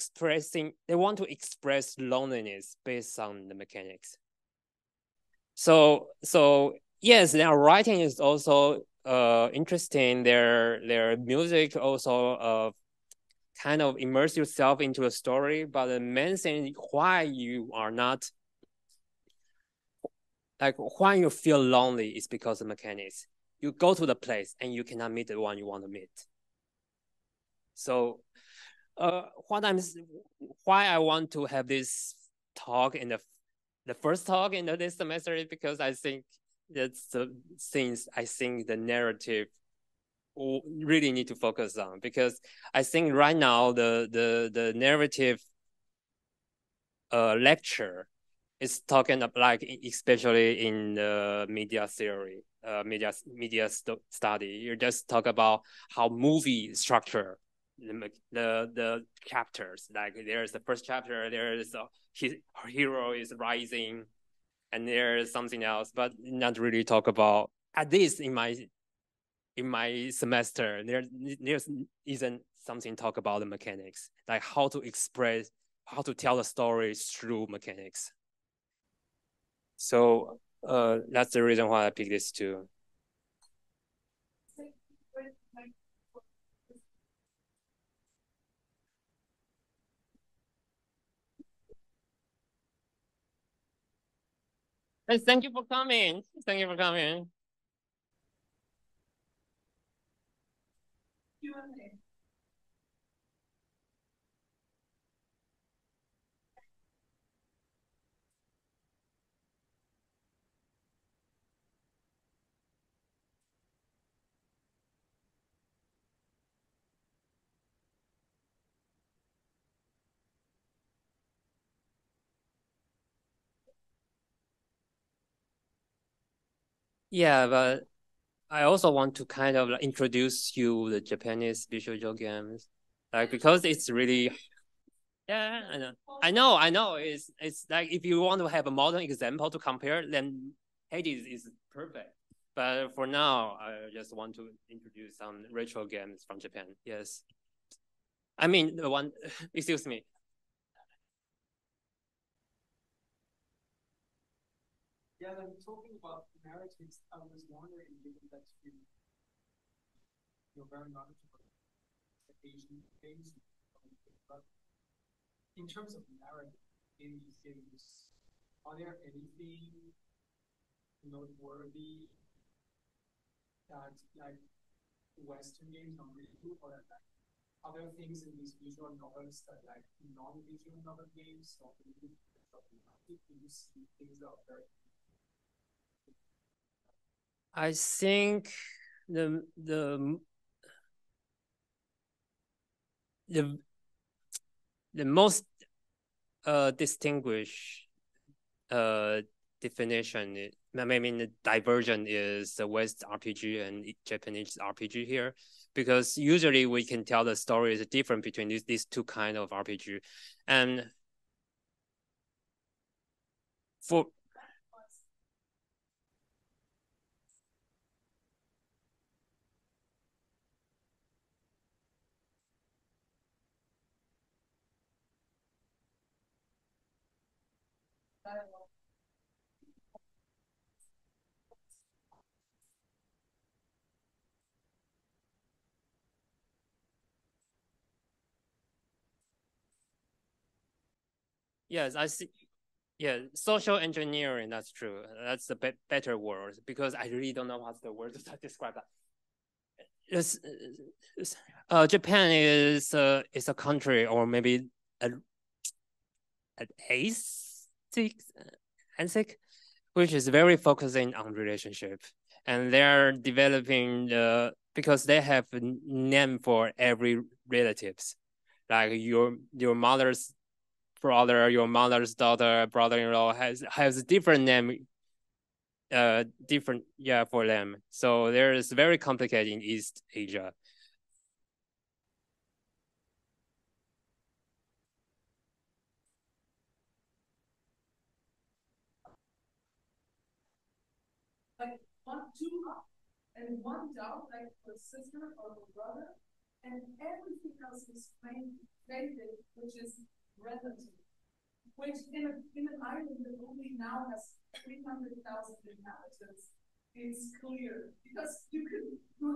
they want to express loneliness based on the mechanics. So yes, their writing is also interesting. Their music also kind of immerse yourself into a story, but the main thing why you are not like why you feel lonely is because of mechanics. You go to the place and you cannot meet the one you want to meet. So why I want to have this talk in the first talk in this semester is because I think that's the things I think the narrative really need to focus on, because I think right now the narrative lecture is talking about, like, especially in the media theory, media study. You just talk about how movie structure the chapters. Like there's the first chapter, there's his hero is rising, and there's something else, but not really talk about, at least in my semester, there isn't something talk about the mechanics, like how to tell the stories through mechanics. So that's the reason why I picked this two. And thank you for coming. Thank you for coming. Q&A. Yeah, but I also want to kind of introduce you the Japanese Bishōjo Games, like, because it's really, yeah, I know. It's like if you want to have a modern example to compare, then Hades is perfect. But for now, I just want to introduce some retro games from Japan. Yes, I mean the one. Excuse me. Yeah, then talking about narratives, I was wondering, given that you're very knowledgeable about Asian games, but in terms of narrative in these games, are there anything noteworthy that like Western games don't really do, or that like other things in these visual novels that like non-visual novel games don't really do? Do you see things that are very I think the most distinguished definition, maybe the diversion, is the West RPG and Japanese RPG here, because usually we can tell the story is different between these two kind of RPG, and for yes, I see. Yeah, social engineering, that's true. That's a better word because I really don't know what's the word to describe that. Japan is a country or maybe an ASIC, which is very focusing on relationship, and they're developing because they have a name for every relatives, like your mother's brother, your mother's daughter, brother-in-law has a different name, different for them. So there is very complicated in East Asia. Like two up and one down, like a sister or a brother, and everything else is related, which is relative. Which in an island that only now has 300,000 inhabitants, it's clear because you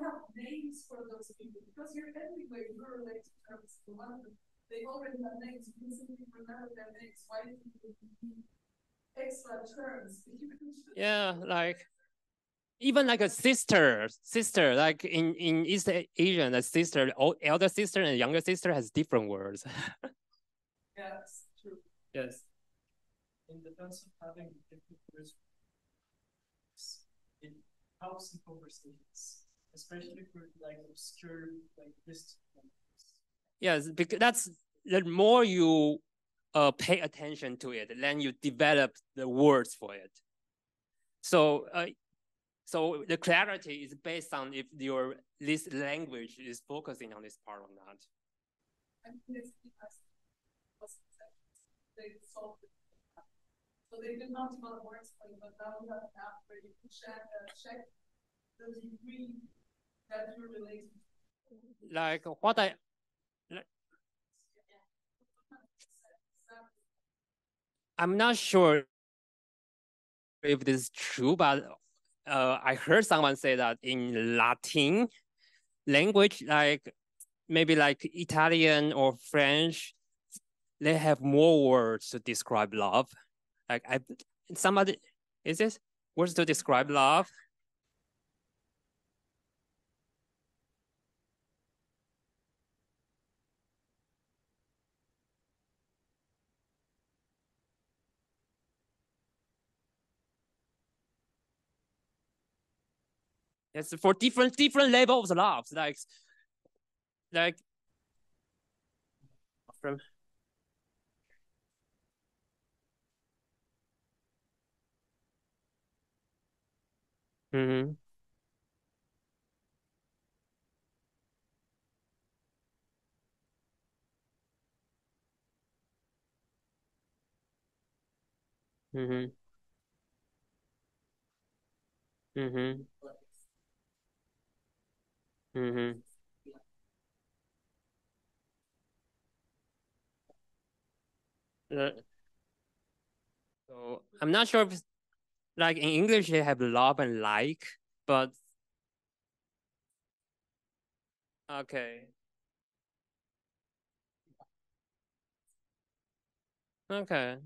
have names for those people because you're everywhere. You're related to terms to one of them. They already have names. You can simply remember their names. Why do you need extra terms? Yeah, like even like a sister, like in East Asian, a sister, elder sister and younger sister has different words. Yes, true. Yes. In the sense of having different words, it helps in conversations, especially for like obscure, like this. Yes, because that's the more you pay attention to it, then you develop the words for it. So so the clarity is based on if this language is focusing on this part or not. They solved it. So they did not develop words for you, but now you have an app where you can check the degree that you're related to. Like what I'm not sure if this is true, but I heard someone say that in Latin language, like maybe like Italian or French, they have more words to describe love. Like somebody, is this words to describe love? It's for different levels of love, like from. Mm-hmm. Mm-hmm. Mm-hmm. Mm-hmm. So I'm not sure if like in English they have love and like, but okay. Okay.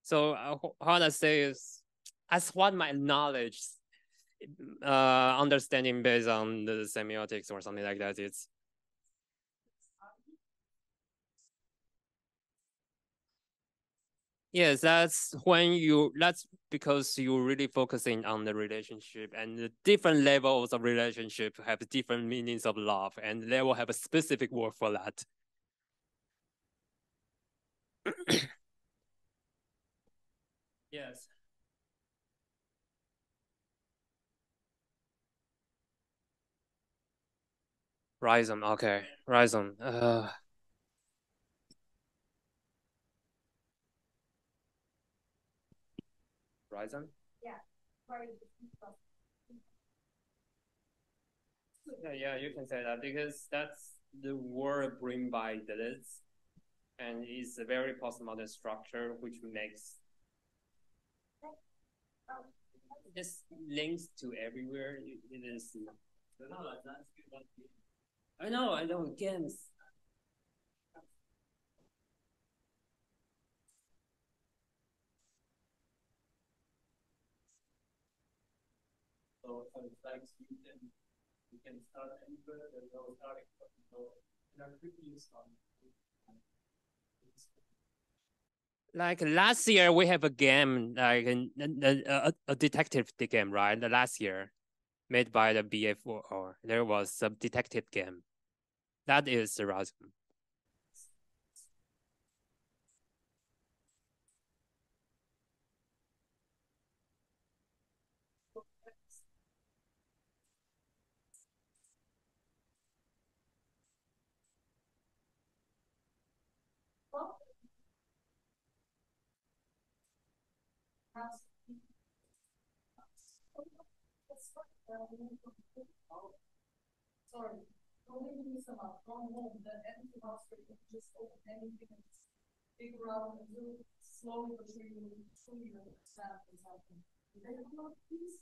So how to say is, as what my knowledge, understanding based on the semiotics or something like that, it's. Yes, that's because you're really focusing on the relationship, and the different levels of relationship have different meanings of love, and they will have a specific word for that. Yes. Rhizome, okay. Rhizome. Rhizome? Yeah. Yeah, you can say that because that's the word bring by Deleuze, and it's a very postmodern structure which makes just links to everywhere. It is. I know games. So it's like you can start anywhere. There's no starting point. So quickly start. Like last year, we have a game like a detective game, right? The last year, made by the BF4. There was a detective game. That is Erasmus. Sorry, only do some from home, then anything else where you can just open anything and figure out and do it slowly but surely you understand what's happening. They have a lot of peace.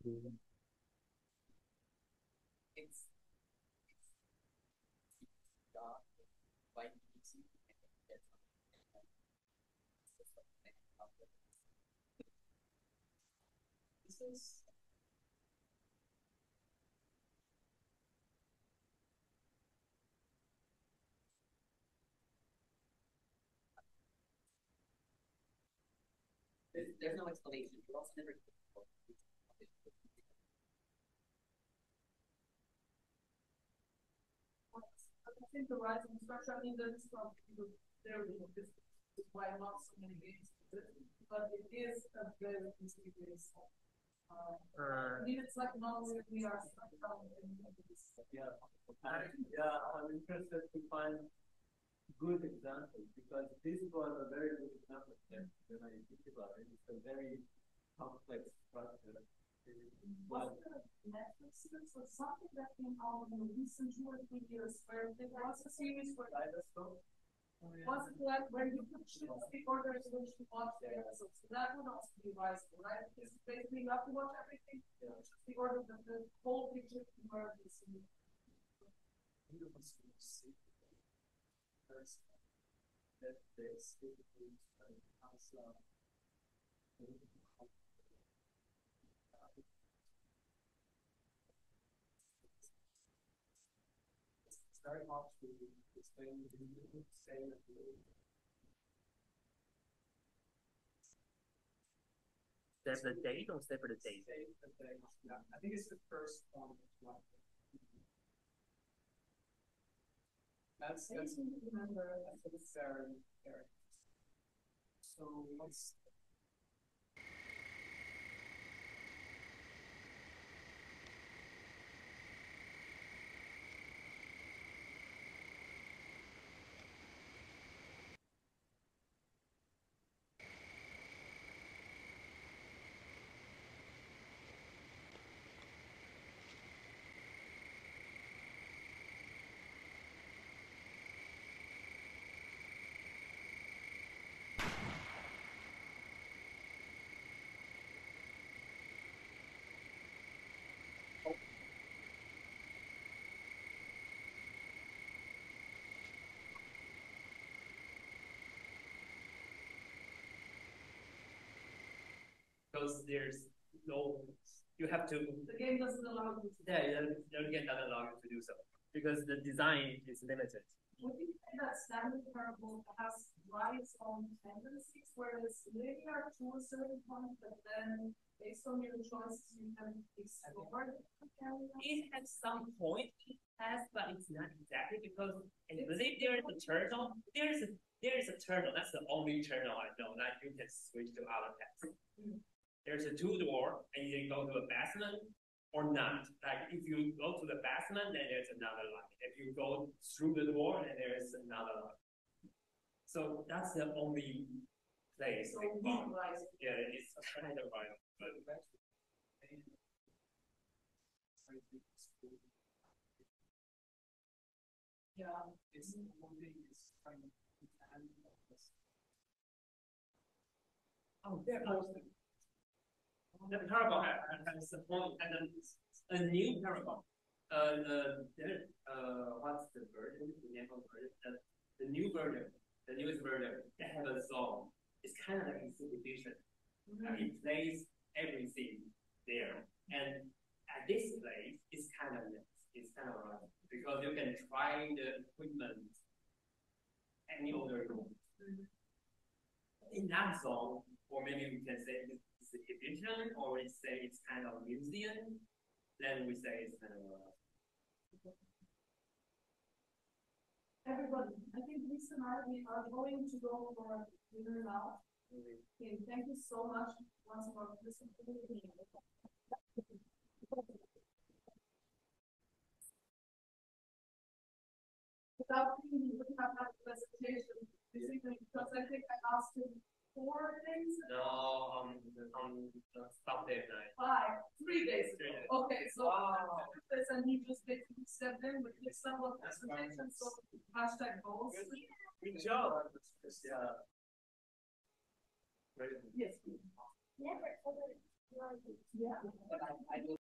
Okay. It's dark, quite easy. This is there's no explanation. You also never. I think the rising structure, I mean, there's some people there with this is why not so many games, but it is a very easy base. I mean, it's like not where we are stuck down in this. Yeah, I'm interested to find good examples because this was a very good example. When I think about it, it's a very complex structure. Was there Netflix series or something that came out in the recent 2 or 3 years where there was a series where was it like where you could choose the orders which you watch the episodes? So that would also be advisable, right? Because basically you have to watch everything, the order that the whole picture emerges. It's very hard to explain the same. Save the date or save the date? Yeah, I think it's the first one. That's remember. That's very. So let's. Because there's no, you have to. The game doesn't allow you to. Yeah, the game doesn't allow you to do so because the design is limited. Would you say that standard parable has its own tendencies, where it's linear to a certain point, but then based on your choices, you can explore it? It has some point, it has, but it's not exactly because I believe there is a turtle. There is a turtle. That's the only turtle I know. Like you can switch to other pets. There's a two door, and you can go to a basement or not. Like if you go to the basement, then there's another line. If you go through the door, then there's another line. So that's the only place. So yeah, it's kind of right. But Yeah. It's only is kind of Oh, there the paragon has a point and then a new paragon. What's the version? The name of version? The new version, the newest version, they have a song. It's kind of like a edition. It plays everything there, and at this place, it's kind of right because you can try the equipment any other room. In that song, or maybe we can say it's exhibition, or we say it's kind of museum, then we say it's kind of Everybody, I think Lisa and I, we are going to go for dinner now. Okay, thank you so much once more for listening to the meeting. Without thinking, we wouldn't have that presentation, because I think I asked him 4 things. no on Sunday night. 3 days ago. Okay, so this and he just basically stepped in with his several presentations, so hashtag goals. Good job. Yes. Yeah.